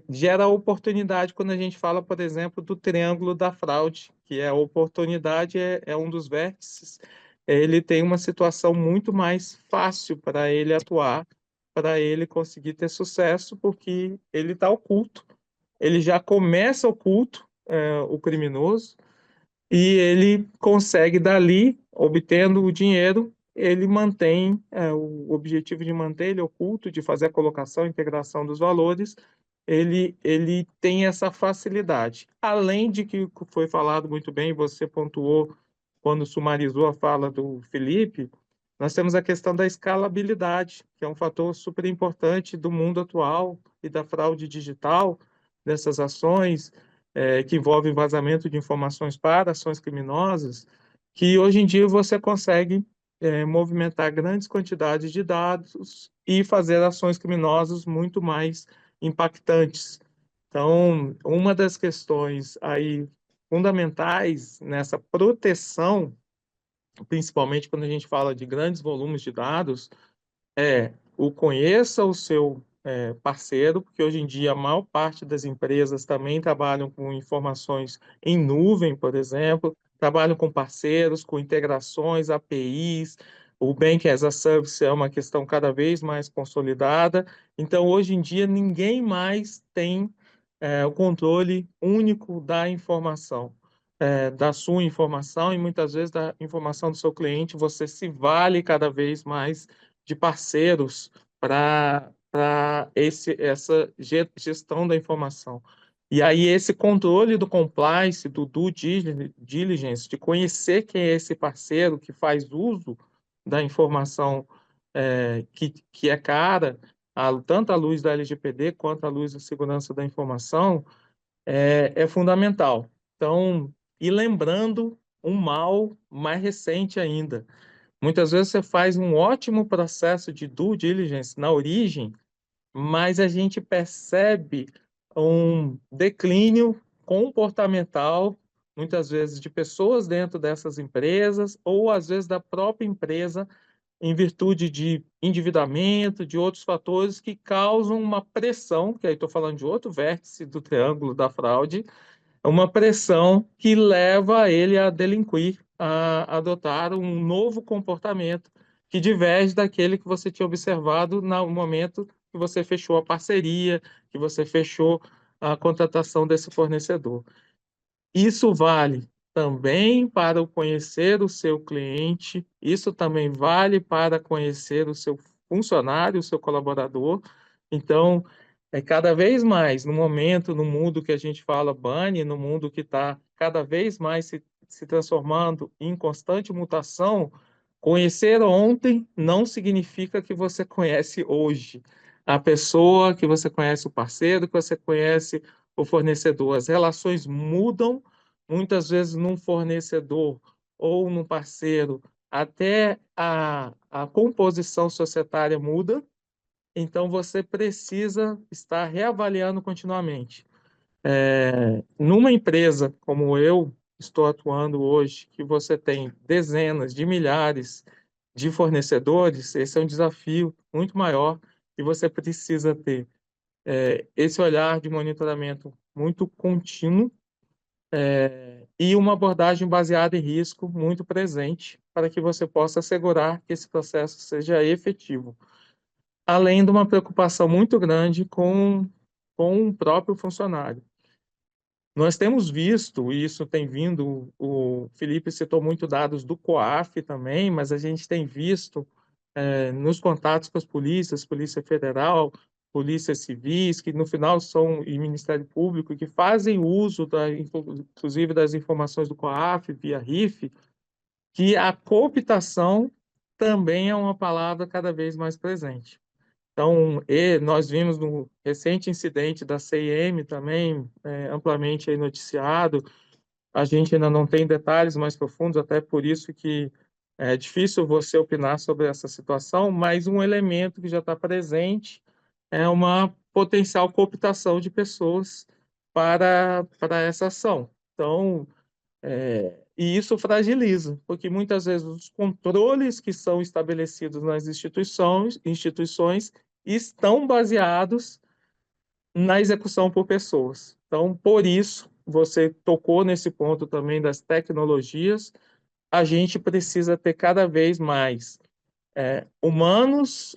gera oportunidade quando a gente fala, por exemplo, do triângulo da fraude, que a oportunidade é um dos vértices. Ele tem uma situação muito mais fácil para ele atuar, para ele conseguir ter sucesso, porque ele está oculto. Ele já começa oculto, o criminoso, e ele consegue dali, obtendo o dinheiro, ele mantém o objetivo de manter ele oculto, de fazer a colocação e integração dos valores, ele tem essa facilidade. Além de que foi falado muito bem, você pontuou quando sumarizou a fala do Felipe, nós temos a questão da escalabilidade, que é um fator super importante do mundo atual e da fraude digital, dessas ações, que envolvem vazamento de informações para ações criminosas, que hoje em dia você consegue movimentar grandes quantidades de dados e fazer ações criminosas muito mais impactantes. Então, uma das questões aí fundamentais nessa proteção, principalmente quando a gente fala de grandes volumes de dados, conheça o seu parceiro, porque hoje em dia a maior parte das empresas também trabalham com informações em nuvem, por exemplo, trabalham com parceiros, com integrações, APIs, o Bank as a Service é uma questão cada vez mais consolidada. Então, hoje em dia, ninguém mais tem o controle único da informação, da sua informação e muitas vezes da informação do seu cliente. Você se vale cada vez mais de parceiros para essa gestão da informação. E aí esse controle do compliance, do due diligence, de conhecer quem é esse parceiro que faz uso da informação que é cara, tanto à luz da LGPD quanto à luz da segurança da informação, é fundamental. Então, e lembrando um mal mais recente ainda, muitas vezes você faz um ótimo processo de due diligence na origem, mas a gente percebe um declínio comportamental, muitas vezes de pessoas dentro dessas empresas, ou às vezes da própria empresa, em virtude de endividamento, de outros fatores que causam uma pressão, que aí estou falando de outro vértice do triângulo da fraude, uma pressão que leva ele a delinquir, a adotar um novo comportamento que diverge daquele que você tinha observado no momento que você fechou a parceria, que você fechou a contratação desse fornecedor. Isso vale também para conhecer o seu cliente, isso também vale para conhecer o seu funcionário, o seu colaborador. Então, cada vez mais, no momento, no mundo que a gente fala bunny, no mundo que está cada vez mais se transformando em constante mutação, conhecer ontem não significa que você conhece hoje a pessoa, que você conhece o parceiro, que você conhece o fornecedor. As relações mudam, muitas vezes num fornecedor ou num parceiro, até a composição societária muda, então você precisa estar reavaliando continuamente. Numa empresa como eu estou atuando hoje, que você tem dezenas de milhares de fornecedores, esse é um desafio muito maior e você precisa ter esse olhar de monitoramento muito contínuo e uma abordagem baseada em risco muito presente para que você possa assegurar que esse processo seja efetivo, além de uma preocupação muito grande com o próprio funcionário. Nós temos visto, e isso tem vindo, o Felipe citou muito dados do COAF também, mas a gente tem visto nos contatos com as polícias, Polícia Federal, polícias civis, que no final são, e Ministério Público, que fazem uso, inclusive, das informações do COAF, via RIF, que a cooptação também é uma palavra cada vez mais presente. Então, nós vimos no recente incidente da CIM também, amplamente aí noticiado. A gente ainda não tem detalhes mais profundos, até por isso que é difícil você opinar sobre essa situação, mas um elemento que já está presente é uma potencial cooptação de pessoas para essa ação. Então, e isso fragiliza, porque muitas vezes os controles que são estabelecidos nas instituições estão baseados na execução por pessoas. Então, por isso, você tocou nesse ponto também das tecnologias, a gente precisa ter cada vez mais humanos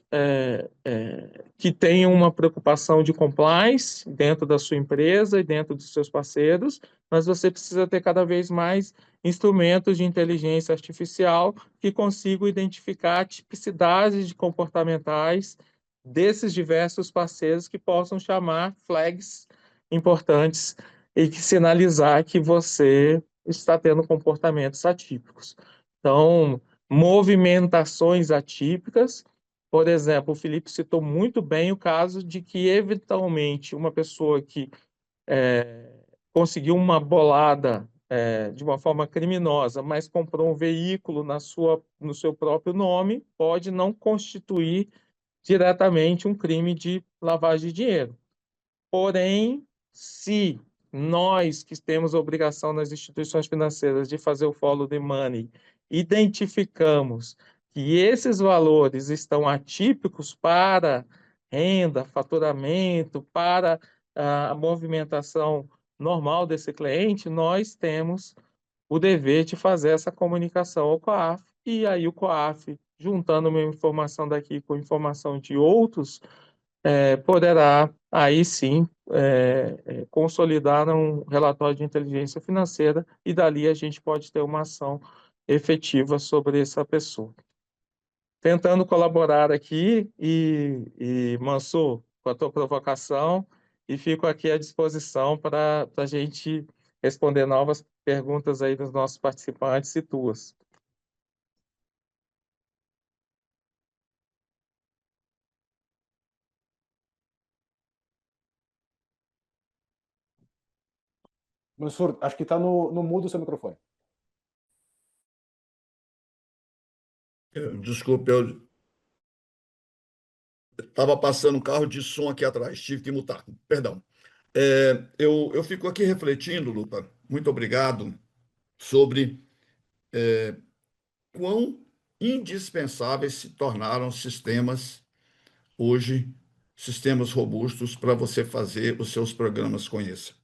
que tenham uma preocupação de compliance dentro da sua empresa e dentro dos seus parceiros, mas você precisa ter cada vez mais instrumentos de inteligência artificial que consigam identificar tipicidades de comportamentais desses diversos parceiros que possam chamar flags importantes e que sinalizar que você está tendo comportamentos atípicos. Então, movimentações atípicas. Por exemplo, o Felipe citou muito bem o caso de que, eventualmente, uma pessoa que conseguiu uma bolada de uma forma criminosa, mas comprou um veículo no seu próprio nome, pode não constituir diretamente um crime de lavagem de dinheiro. Porém, se nós que temos a obrigação nas instituições financeiras de fazer o follow the money, identificamos que esses valores estão atípicos para renda, faturamento, para a movimentação normal desse cliente, nós temos o dever de fazer essa comunicação ao COAF, e aí o COAF, juntando uma informação daqui com informação de outros, poderá, aí sim, consolidar um relatório de inteligência financeira e dali a gente pode ter uma ação efetiva sobre essa pessoa. Tentando colaborar aqui Mansur, com a tua provocação, e fico aqui à disposição para a gente responder novas perguntas aí dos nossos participantes e tuas. Mansur, acho que está no mudo o seu microfone. Desculpe, eu estava passando um carro de som aqui atrás, tive que mutar, perdão. Eu fico aqui refletindo, Lupa, muito obrigado, sobre quão indispensáveis se tornaram sistemas hoje, sistemas robustos para você fazer os seus programas com isso.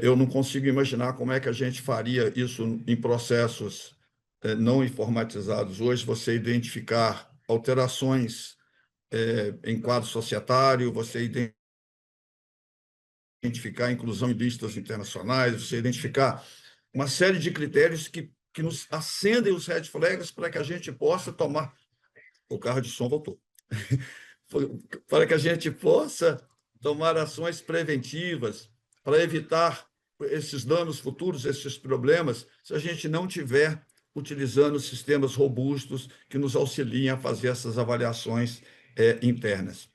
Eu não consigo imaginar como é que a gente faria isso em processos não informatizados hoje, você identificar alterações em quadro societário, você identificar a inclusão em listas internacionais, você identificar uma série de critérios que nos acendem os red flags para que a gente possa tomar... O carro de som voltou. Para que a gente possa tomar ações preventivas para evitar esses danos futuros, esses problemas, se a gente não tiver utilizando sistemas robustos que nos auxiliem a fazer essas avaliações internas.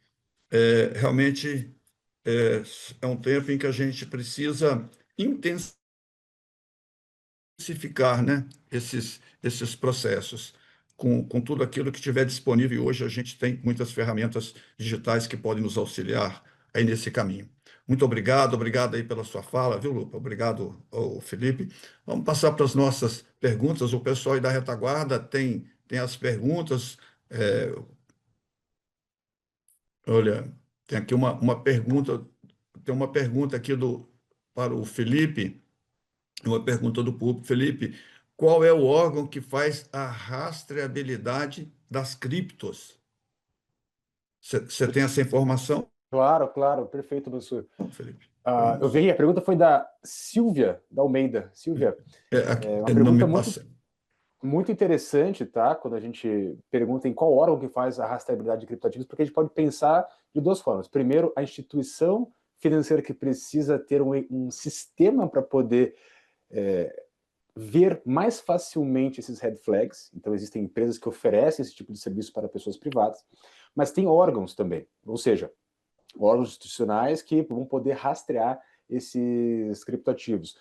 Realmente é um tempo em que a gente precisa intensificar, né, esses processos com tudo aquilo que estiver disponível. E hoje a gente tem muitas ferramentas digitais que podem nos auxiliar aí nesse caminho. Muito obrigado aí pela sua fala, viu, Lupa? Obrigado ao Felipe. Vamos passar para as nossas perguntas. O pessoal aí da retaguarda tem tem as perguntas. Olha, tem aqui uma pergunta, tem uma pergunta aqui para o Felipe, uma pergunta do público. Felipe, qual é o órgão que faz a rastreabilidade das criptos? Você tem essa informação, Claro, claro, perfeito, Mansur. Felipe? Eu vi, a pergunta foi da Silvia, da Almeida. Silvia, uma Não pergunta me passa. muito interessante, tá? Quando a gente pergunta em qual órgão que faz a rastreabilidade de criptoativos, porque a gente pode pensar de duas formas. Primeiro, a instituição financeira que precisa ter um sistema para poder ver mais facilmente esses red flags. Então, existem empresas que oferecem esse tipo de serviço para pessoas privadas, mas tem órgãos também, ou seja, órgãos institucionais que vão poder rastrear esses criptoativos,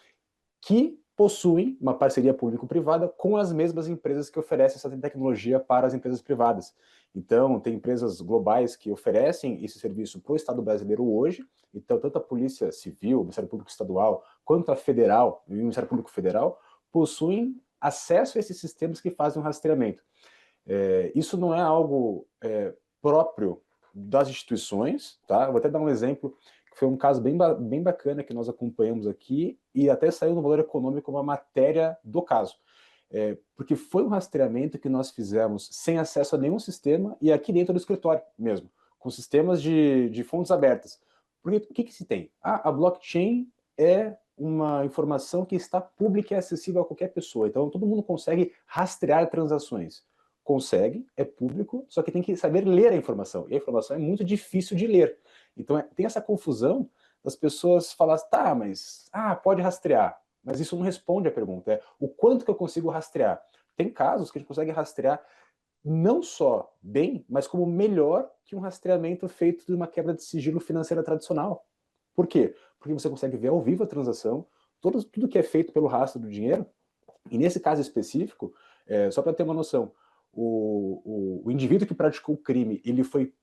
que possuem uma parceria público-privada com as mesmas empresas que oferecem essa tecnologia para as empresas privadas. Então, tem empresas globais que oferecem esse serviço para o Estado brasileiro hoje. Então, tanto a Polícia Civil, o Ministério Público Estadual, quanto a Federal e o Ministério Público Federal possuem acesso a esses sistemas que fazem o rastreamento. Isso não é algo próprio das instituições, tá? Eu vou até dar um exemplo, que foi um caso bem bacana que nós acompanhamos aqui e até saiu no Valor Econômico uma matéria do caso. Porque foi um rastreamento que nós fizemos sem acesso a nenhum sistema e aqui dentro do escritório mesmo, com sistemas de fontes abertas. Porque o que se tem? A blockchain é uma informação que está pública e acessível a qualquer pessoa. Então, todo mundo consegue rastrear transações. Consegue, é público, só que tem que saber ler a informação. E a informação é muito difícil de ler. Então, tem essa confusão das pessoas falarem, tá, mas pode rastrear. Mas isso não responde à pergunta. É o quanto que eu consigo rastrear. Tem casos que a gente consegue rastrear não só bem, mas como melhor que um rastreamento feito de uma quebra de sigilo financeira tradicional. Por quê? Porque você consegue ver ao vivo a transação, tudo que é feito pelo rastro do dinheiro, e nesse caso específico, só para ter uma noção, o indivíduo que praticou o crime, ele foi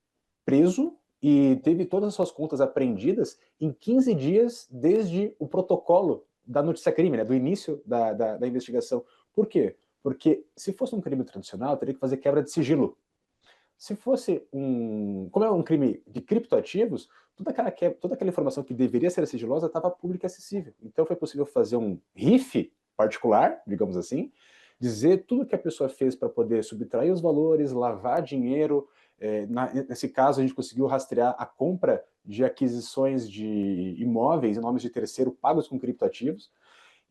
preso e teve todas as suas contas apreendidas em 15 dias desde o protocolo da notícia crime, né, do início da investigação. Por quê? Porque se fosse um crime tradicional, teria que fazer quebra de sigilo. Se fosse como é um crime de criptoativos, toda aquela informação que deveria ser sigilosa estava pública e acessível. Então foi possível fazer um RIF particular, digamos assim, dizer tudo que a pessoa fez para poder subtrair os valores, lavar dinheiro. Nesse caso, a gente conseguiu rastrear a compra de aquisições de imóveis em nomes de terceiro pagos com criptoativos.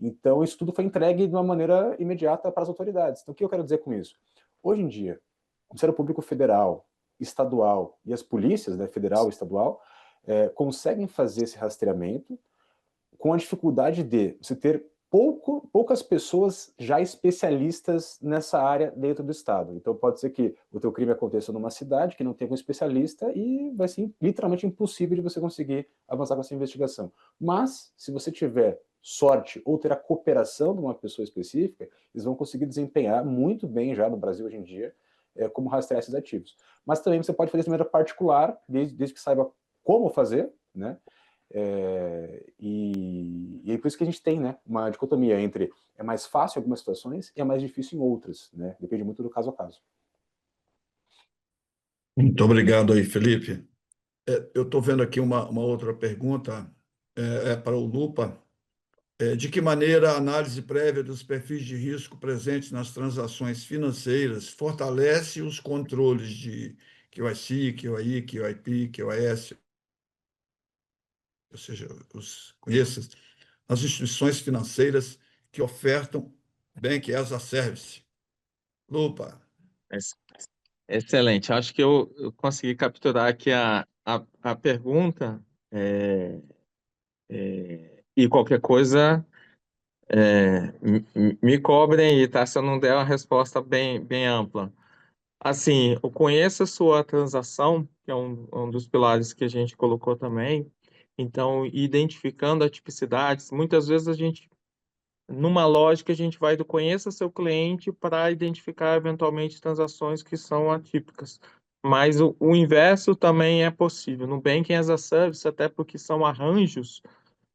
Então, isso tudo foi entregue de uma maneira imediata para as autoridades. Então, o que eu quero dizer com isso? Hoje em dia, o Ministério Público Federal, Estadual e as polícias, né, federal e estadual, conseguem fazer esse rastreamento com a dificuldade de você ter poucas pessoas já especialistas nessa área dentro do Estado. Então pode ser que o teu crime aconteça numa cidade que não tem um especialista e vai ser literalmente impossível de você conseguir avançar com essa investigação. Mas, se você tiver sorte ou ter a cooperação de uma pessoa específica, eles vão conseguir desempenhar muito bem já no Brasil hoje em dia como rastrear esses ativos. Mas também você pode fazer de maneira particular, desde que saiba como fazer, né? E é por isso que a gente tem, né, uma dicotomia entre é mais fácil em algumas situações e é mais difícil em outras, né? Depende muito do caso a caso. Muito obrigado aí, Felipe. Eu estou vendo aqui uma outra pergunta, para o Lupa. De que maneira a análise prévia dos perfis de risco presentes nas transações financeiras fortalece os controles de QIC, QI, QIP, QIS, ou seja, conheças, as instituições financeiras que ofertam Bank as a Service? Lupa. Excelente. Acho que eu consegui capturar aqui a pergunta, e qualquer coisa me cobrem aí, tá? Se eu não der uma resposta bem ampla. Assim, eu conheço a sua transação, que é um dos pilares que a gente colocou também. Então, identificando atipicidades, muitas vezes numa lógica, a gente vai do conheça seu cliente para identificar eventualmente transações que são atípicas. Mas o inverso também é possível. No Banking as a Service, até porque são arranjos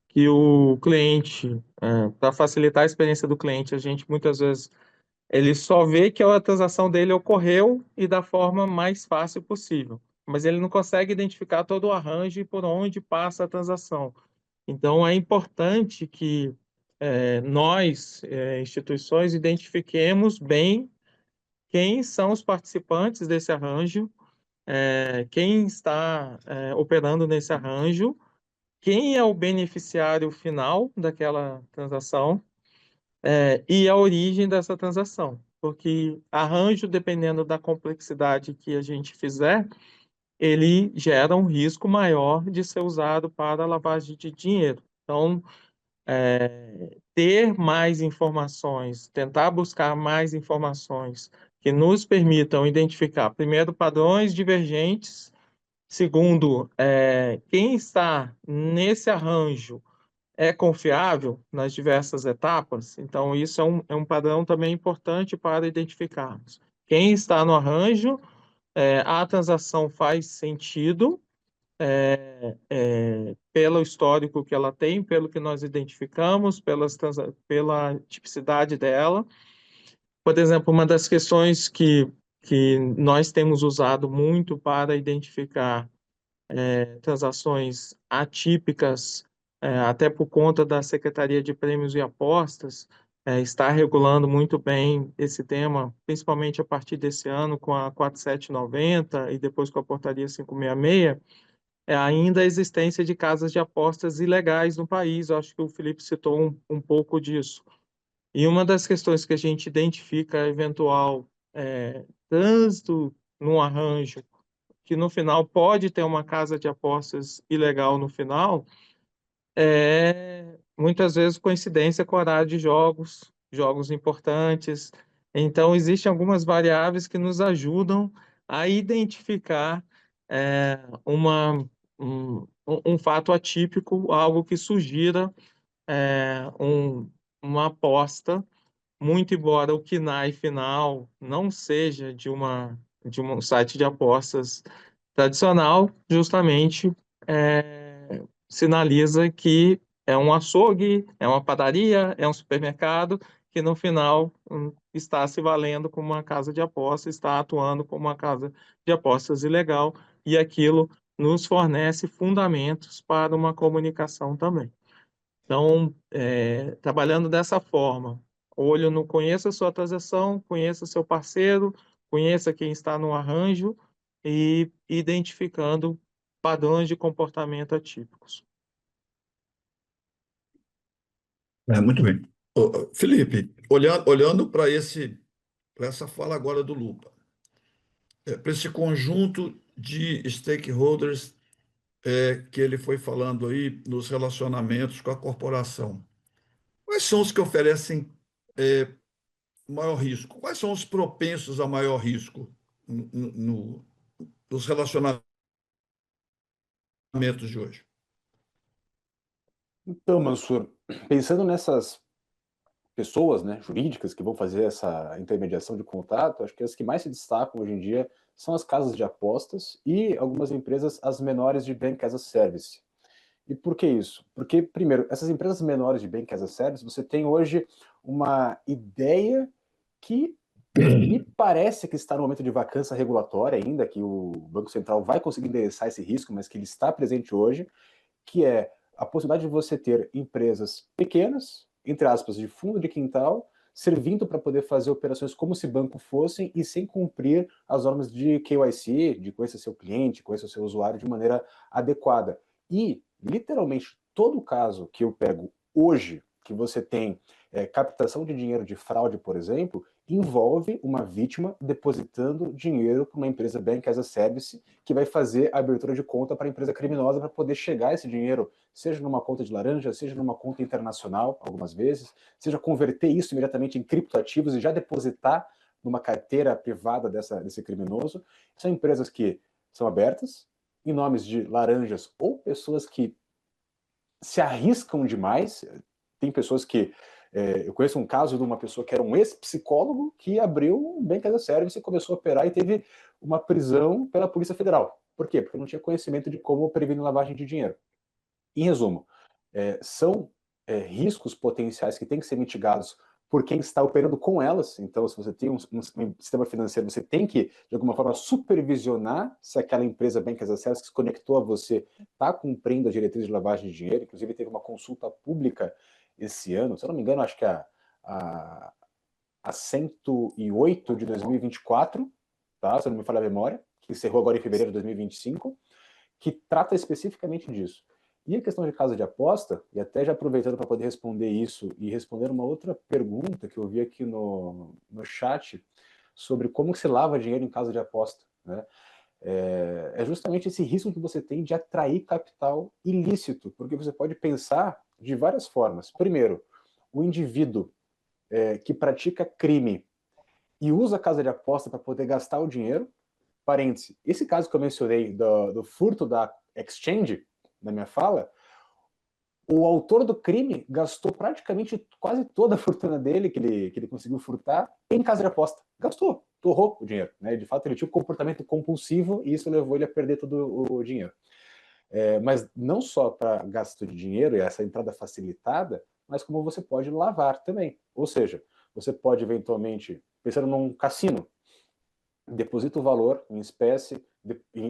que o cliente, para facilitar a experiência do cliente, a gente muitas vezes Ele só vê que a transação dele ocorreu e da forma mais fácil possível, mas ele não consegue identificar todo o arranjo e por onde passa a transação. Então, é importante que nós, instituições, identifiquemos bem quem são os participantes desse arranjo, quem está operando nesse arranjo, quem é o beneficiário final daquela transação, e a origem dessa transação. Porque arranjo, dependendo da complexidade que a gente fizer, ele gera um risco maior de ser usado para lavagem de dinheiro. Então, ter mais informações, tentar buscar mais informações que nos permitam identificar, primeiro, padrões divergentes, segundo, quem está nesse arranjo é confiável nas diversas etapas. Então, isso é um padrão também importante para identificarmos. Quem está no arranjo, a transação faz sentido, pelo histórico que ela tem, pelo que nós identificamos, pela tipicidade dela. Por exemplo, uma das questões que nós temos usado muito para identificar transações atípicas, até por conta da Secretaria de Prêmios e Apostas, está regulando muito bem esse tema, principalmente a partir desse ano com a 4790 e depois com a Portaria 566, é ainda a existência de casas de apostas ilegais no país. Eu acho que o Felipe citou um pouco disso. E uma das questões que a gente identifica eventual trânsito num arranjo que no final pode ter uma casa de apostas ilegal no final, muitas vezes coincidência com o horário de jogos, jogos importantes. Então, existem algumas variáveis que nos ajudam a identificar um fato atípico, algo que sugira uma aposta, muito embora o KNAI final não seja de um site de apostas tradicional, justamente sinaliza que é um açougue, é uma padaria, é um supermercado, que no final está se valendo como uma casa de apostas, está atuando como uma casa de apostas ilegal, e aquilo nos fornece fundamentos para uma comunicação também. Então, trabalhando dessa forma, olho no conheça a sua transação, conheça seu parceiro, conheça quem está no arranjo e identificando padrões de comportamento atípicos. Muito bem. Felipe, olhando para essa fala agora do Lupa, para esse conjunto de stakeholders que ele foi falando aí nos relacionamentos com a corporação, quais são os que oferecem maior risco? Quais são os propensos a maior risco nos relacionamentos de hoje? Então, Mansur, pensando nessas pessoas, né, jurídicas que vão fazer essa intermediação de contrato, acho que as que mais se destacam hoje em dia são as casas de apostas e algumas empresas, as menores de Bank as a Service. E por que isso? Porque, primeiro, essas empresas menores de Bank as a Service, você tem hoje uma ideia que me parece que está no momento de vacância regulatória ainda, que o Banco Central vai conseguir endereçar esse risco, mas que ele está presente hoje, que é a possibilidade de você ter empresas pequenas, entre aspas, de fundo de quintal, servindo para poder fazer operações como se banco fossem e sem cumprir as normas de KYC, de conhecer seu cliente, conhecer seu usuário de maneira adequada. E, literalmente, todo caso que eu pego hoje, que você tem captação de dinheiro de fraude, por exemplo, envolve uma vítima depositando dinheiro para uma empresa Bank as a Service que vai fazer a abertura de conta para a empresa criminosa para poder chegar esse dinheiro, seja numa conta de laranja, seja numa conta internacional, algumas vezes, seja converter isso imediatamente em criptoativos e já depositar numa carteira privada desse criminoso. São empresas que são abertas, em nomes de laranjas ou pessoas que se arriscam demais. Tem pessoas que eu conheço um caso de uma pessoa que era um ex-psicólogo que abriu um Bank as a Service e começou a operar e teve uma prisão pela Polícia Federal. Por quê? Porque não tinha conhecimento de como prevenir lavagem de dinheiro. Em resumo, são riscos potenciais que têm que ser mitigados por quem está operando com elas. Então, se você tem um sistema financeiro, você tem que, de alguma forma, supervisionar se aquela empresa Bank as a Service que se conectou a você está cumprindo a diretriz de lavagem de dinheiro. Inclusive, teve uma consulta pública esse ano, se eu não me engano, acho que a 108 de 2024, tá? Se eu não me falha a memória, que encerrou agora em fevereiro de 2025, que trata especificamente disso. E a questão de casa de aposta, e até já aproveitando para poder responder isso e responder uma outra pergunta que eu vi aqui no chat sobre como se lava dinheiro em casa de aposta, né? É justamente esse risco que você tem de atrair capital ilícito, porque você pode pensar de várias formas. Primeiro, o indivíduo que pratica crime e usa a casa de aposta para poder gastar o dinheiro. Parêntese, esse caso que eu mencionei do furto da exchange, na minha fala, o autor do crime gastou praticamente quase toda a fortuna dele, que ele conseguiu furtar, em casa de aposta. Gastou, torrou o dinheiro. Né? De fato, ele tinha um comportamento compulsivo e isso levou ele a perder todo o dinheiro. Mas não só para gasto de dinheiro e essa entrada facilitada, mas como você pode lavar também. Ou seja, você pode eventualmente, pensando num cassino, deposita o valor em espécie,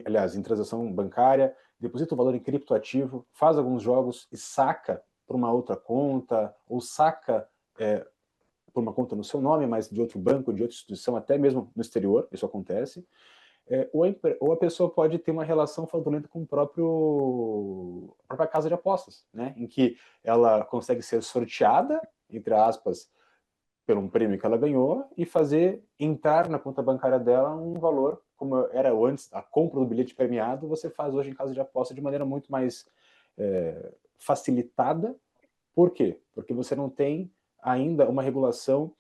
aliás, em transação bancária, deposita o valor em criptoativo, faz alguns jogos e saca para uma outra conta, ou saca por uma conta no seu nome, mas de outro banco, de outra instituição, até mesmo no exterior, isso acontece. Ou a pessoa pode ter uma relação fraudulenta com a própria casa de apostas, né? Em que ela consegue ser sorteada, entre aspas, por um prêmio que ela ganhou e fazer entrar na conta bancária dela um valor, como era antes, a compra do bilhete premiado, você faz hoje em casa de aposta de maneira muito mais facilitada. Por quê? Porque você não tem ainda uma regulação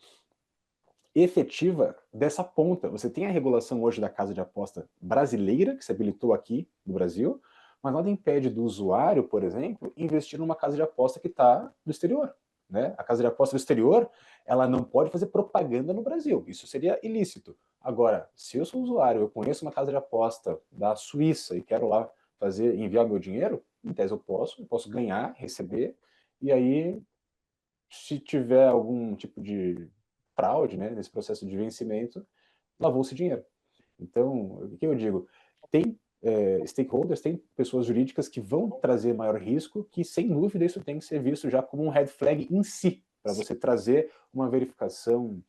efetiva dessa ponta. Você tem a regulação hoje da casa de aposta brasileira, que se habilitou aqui no Brasil, mas nada impede do usuário, por exemplo, investir numa casa de aposta que está no exterior. Né? A casa de aposta do exterior, ela não pode fazer propaganda no Brasil. Isso seria ilícito. Agora, se eu sou usuário, eu conheço uma casa de aposta da Suíça e quero lá enviar meu dinheiro, em tese eu posso ganhar, receber, e aí, se tiver algum tipo de fraude, né, nesse processo de vencimento, lavou-se dinheiro. Então, o que eu digo? Tem stakeholders, tem pessoas jurídicas que vão trazer maior risco, que sem dúvida isso tem que ser visto já como um red flag em si, para você trazer uma verificação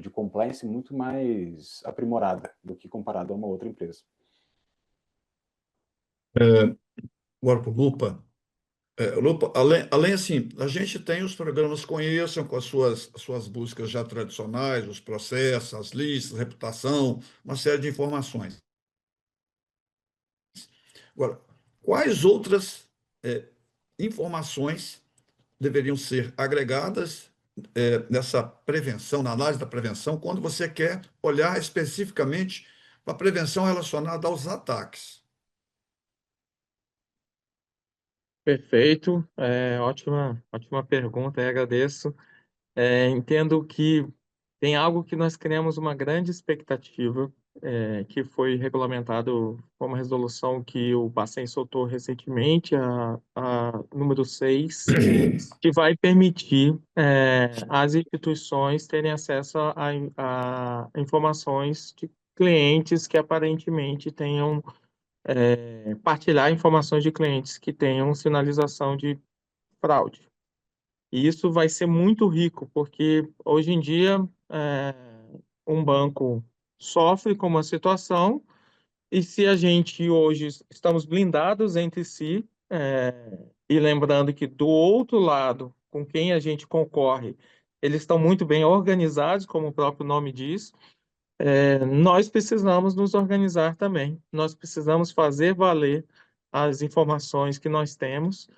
de compliance muito mais aprimorada do que comparado a uma outra empresa. Agora, para o Lupa, Lupa, além assim, a gente tem os programas Conheçam com as suas buscas já tradicionais, os processos, as listas, reputação, uma série de informações. Agora, quais outras informações deveriam ser agregadas nessa prevenção, na análise da prevenção, quando você quer olhar especificamente para a prevenção relacionada aos ataques? Perfeito, ótima pergunta, agradeço. Entendo que tem algo que nós criamos uma grande expectativa, que foi regulamentado com uma resolução que o Bacen soltou recentemente, a número 6, que vai permitir às instituições terem acesso a informações de clientes que aparentemente tenham partilhar informações de clientes que tenham sinalização de fraude. E isso vai ser muito rico, porque hoje em dia um banco sofre com uma situação, e se a gente hoje estamos blindados entre si, e lembrando que do outro lado, com quem a gente concorre, eles estão muito bem organizados, como o próprio nome diz, nós precisamos nos organizar também. Nós precisamos fazer valer as informações que nós temos.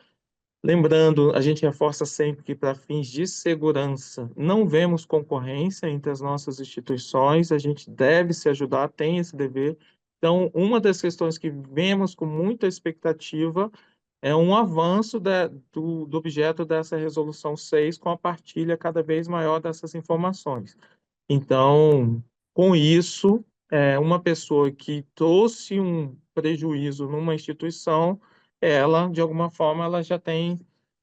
Lembrando, a gente reforça sempre que, para fins de segurança, não vemos concorrência entre as nossas instituições, a gente deve se ajudar, tem esse dever. Então, uma das questões que vemos com muita expectativa é um avanço do objeto dessa Resolução 6 com a partilha cada vez maior dessas informações. Então, com isso, uma pessoa que trouxe um prejuízo numa instituição, ela, de alguma forma, ela já tem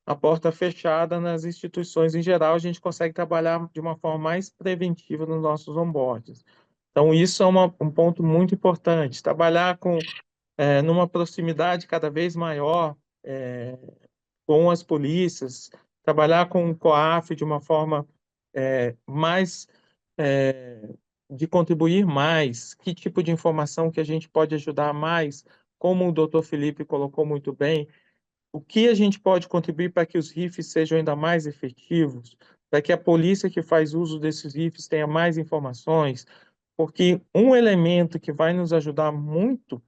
a porta fechada nas instituições em geral, a gente consegue trabalhar de uma forma mais preventiva nos nossos onboards. Então, isso é um ponto muito importante. Trabalhar numa proximidade cada vez maior com as polícias, trabalhar com o COAF de uma forma mais de contribuir mais, que tipo de informação que a gente pode ajudar mais, como o doutor Felipe colocou muito bem, o que a gente pode contribuir para que os RIFs sejam ainda mais efetivos, para que a polícia que faz uso desses RIFs tenha mais informações, porque um elemento que vai nos ajudar muito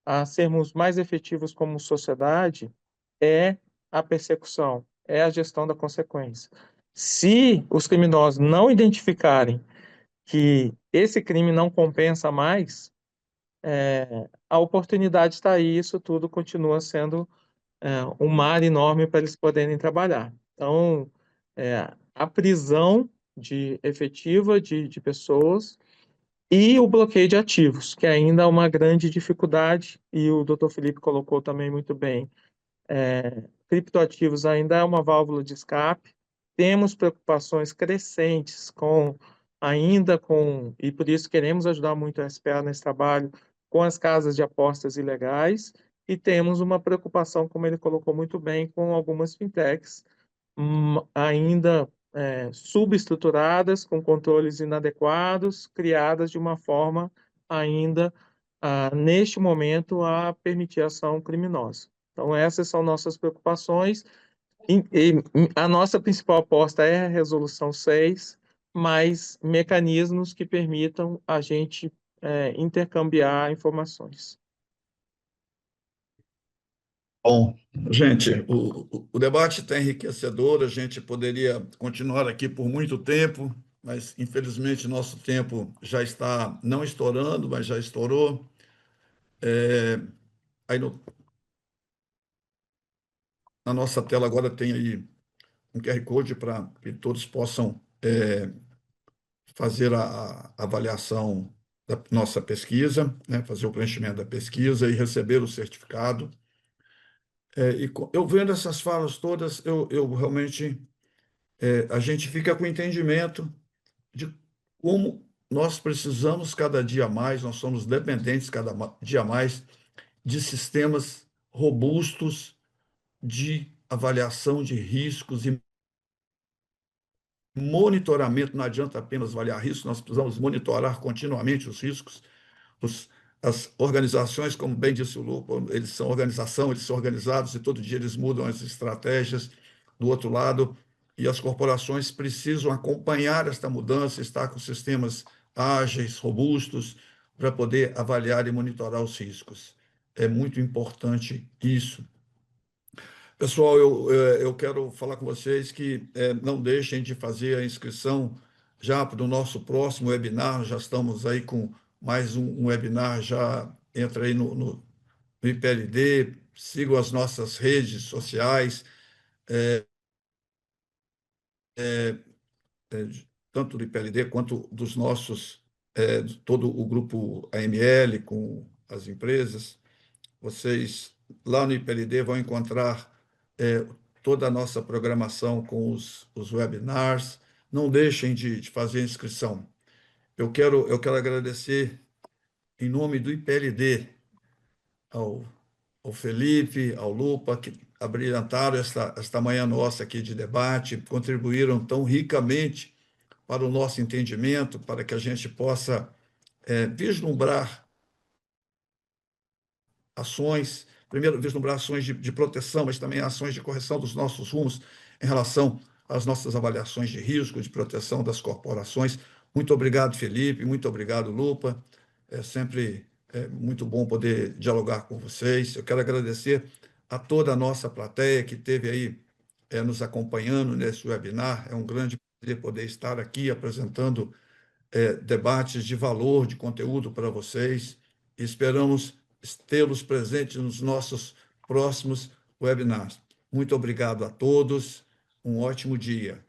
a sermos mais efetivos como sociedade é a persecução, é a gestão da consequência. Se os criminosos não identificarem que esse crime não compensa mais, a oportunidade está aí, isso tudo continua sendo um mar enorme para eles poderem trabalhar. Então, a prisão efetiva de pessoas e o bloqueio de ativos, que ainda é uma grande dificuldade, e o doutor Felipe colocou também muito bem. Criptoativos ainda é uma válvula de escape. Temos preocupações crescentes e por isso queremos ajudar muito a SPA nesse trabalho, com as casas de apostas ilegais, e temos uma preocupação, como ele colocou muito bem, com algumas fintechs ainda subestruturadas, com controles inadequados, criadas de uma forma ainda, neste momento, a permitir ação criminosa. Então, essas são nossas preocupações. E a nossa principal aposta é a Resolução 6, mais mecanismos que permitam a gente intercambiar informações. Bom, gente, o debate está enriquecedor, a gente poderia continuar aqui por muito tempo, mas infelizmente nosso tempo já está não estourando, mas já estourou. Aí na nossa tela agora tem aí um QR Code para que todos possam fazer a avaliação da nossa pesquisa, né, fazer o preenchimento da pesquisa e receber o certificado. Eu vendo essas falas todas, eu realmente a gente fica com entendimento de como nós precisamos cada dia mais, nós somos dependentes cada dia mais de sistemas robustos de avaliação de riscos e monitoramento. Não adianta apenas avaliar riscos, nós precisamos monitorar continuamente os riscos. As organizações, como bem disse o Lupo, eles são organização, eles são organizados e todo dia eles mudam as estratégias. Do outro lado, e as corporações precisam acompanhar esta mudança, estar com sistemas ágeis, robustos, para poder avaliar e monitorar os riscos. É muito importante isso. Pessoal, eu quero falar com vocês que não deixem de fazer a inscrição já para o nosso próximo webinar. Já estamos aí com mais um webinar, já entra aí no IPLD, sigam as nossas redes sociais, tanto do IPLD quanto dos nossos, de todo o grupo AML, com as empresas. Vocês, lá no IPLD, vão encontrar toda a nossa programação com os webinars. Não deixem de fazer a inscrição. Eu quero agradecer, em nome do IPLD, ao Felipe, ao Lupa, que abrilhantaram esta manhã nossa aqui de debate, contribuíram tão ricamente para o nosso entendimento, para que a gente possa vislumbrar ações, primeiro, vislumbrar ações de proteção, mas também ações de correção dos nossos rumos em relação às nossas avaliações de risco, de proteção das corporações. Muito obrigado, Felipe, muito obrigado, Lupa. É sempre muito bom poder dialogar com vocês. Eu quero agradecer a toda a nossa plateia que esteve aí nos acompanhando nesse webinar. É um grande prazer poder estar aqui apresentando debates de valor, de conteúdo para vocês. Esperamos tê-los presentes nos nossos próximos webinars. Muito obrigado a todos. Um ótimo dia.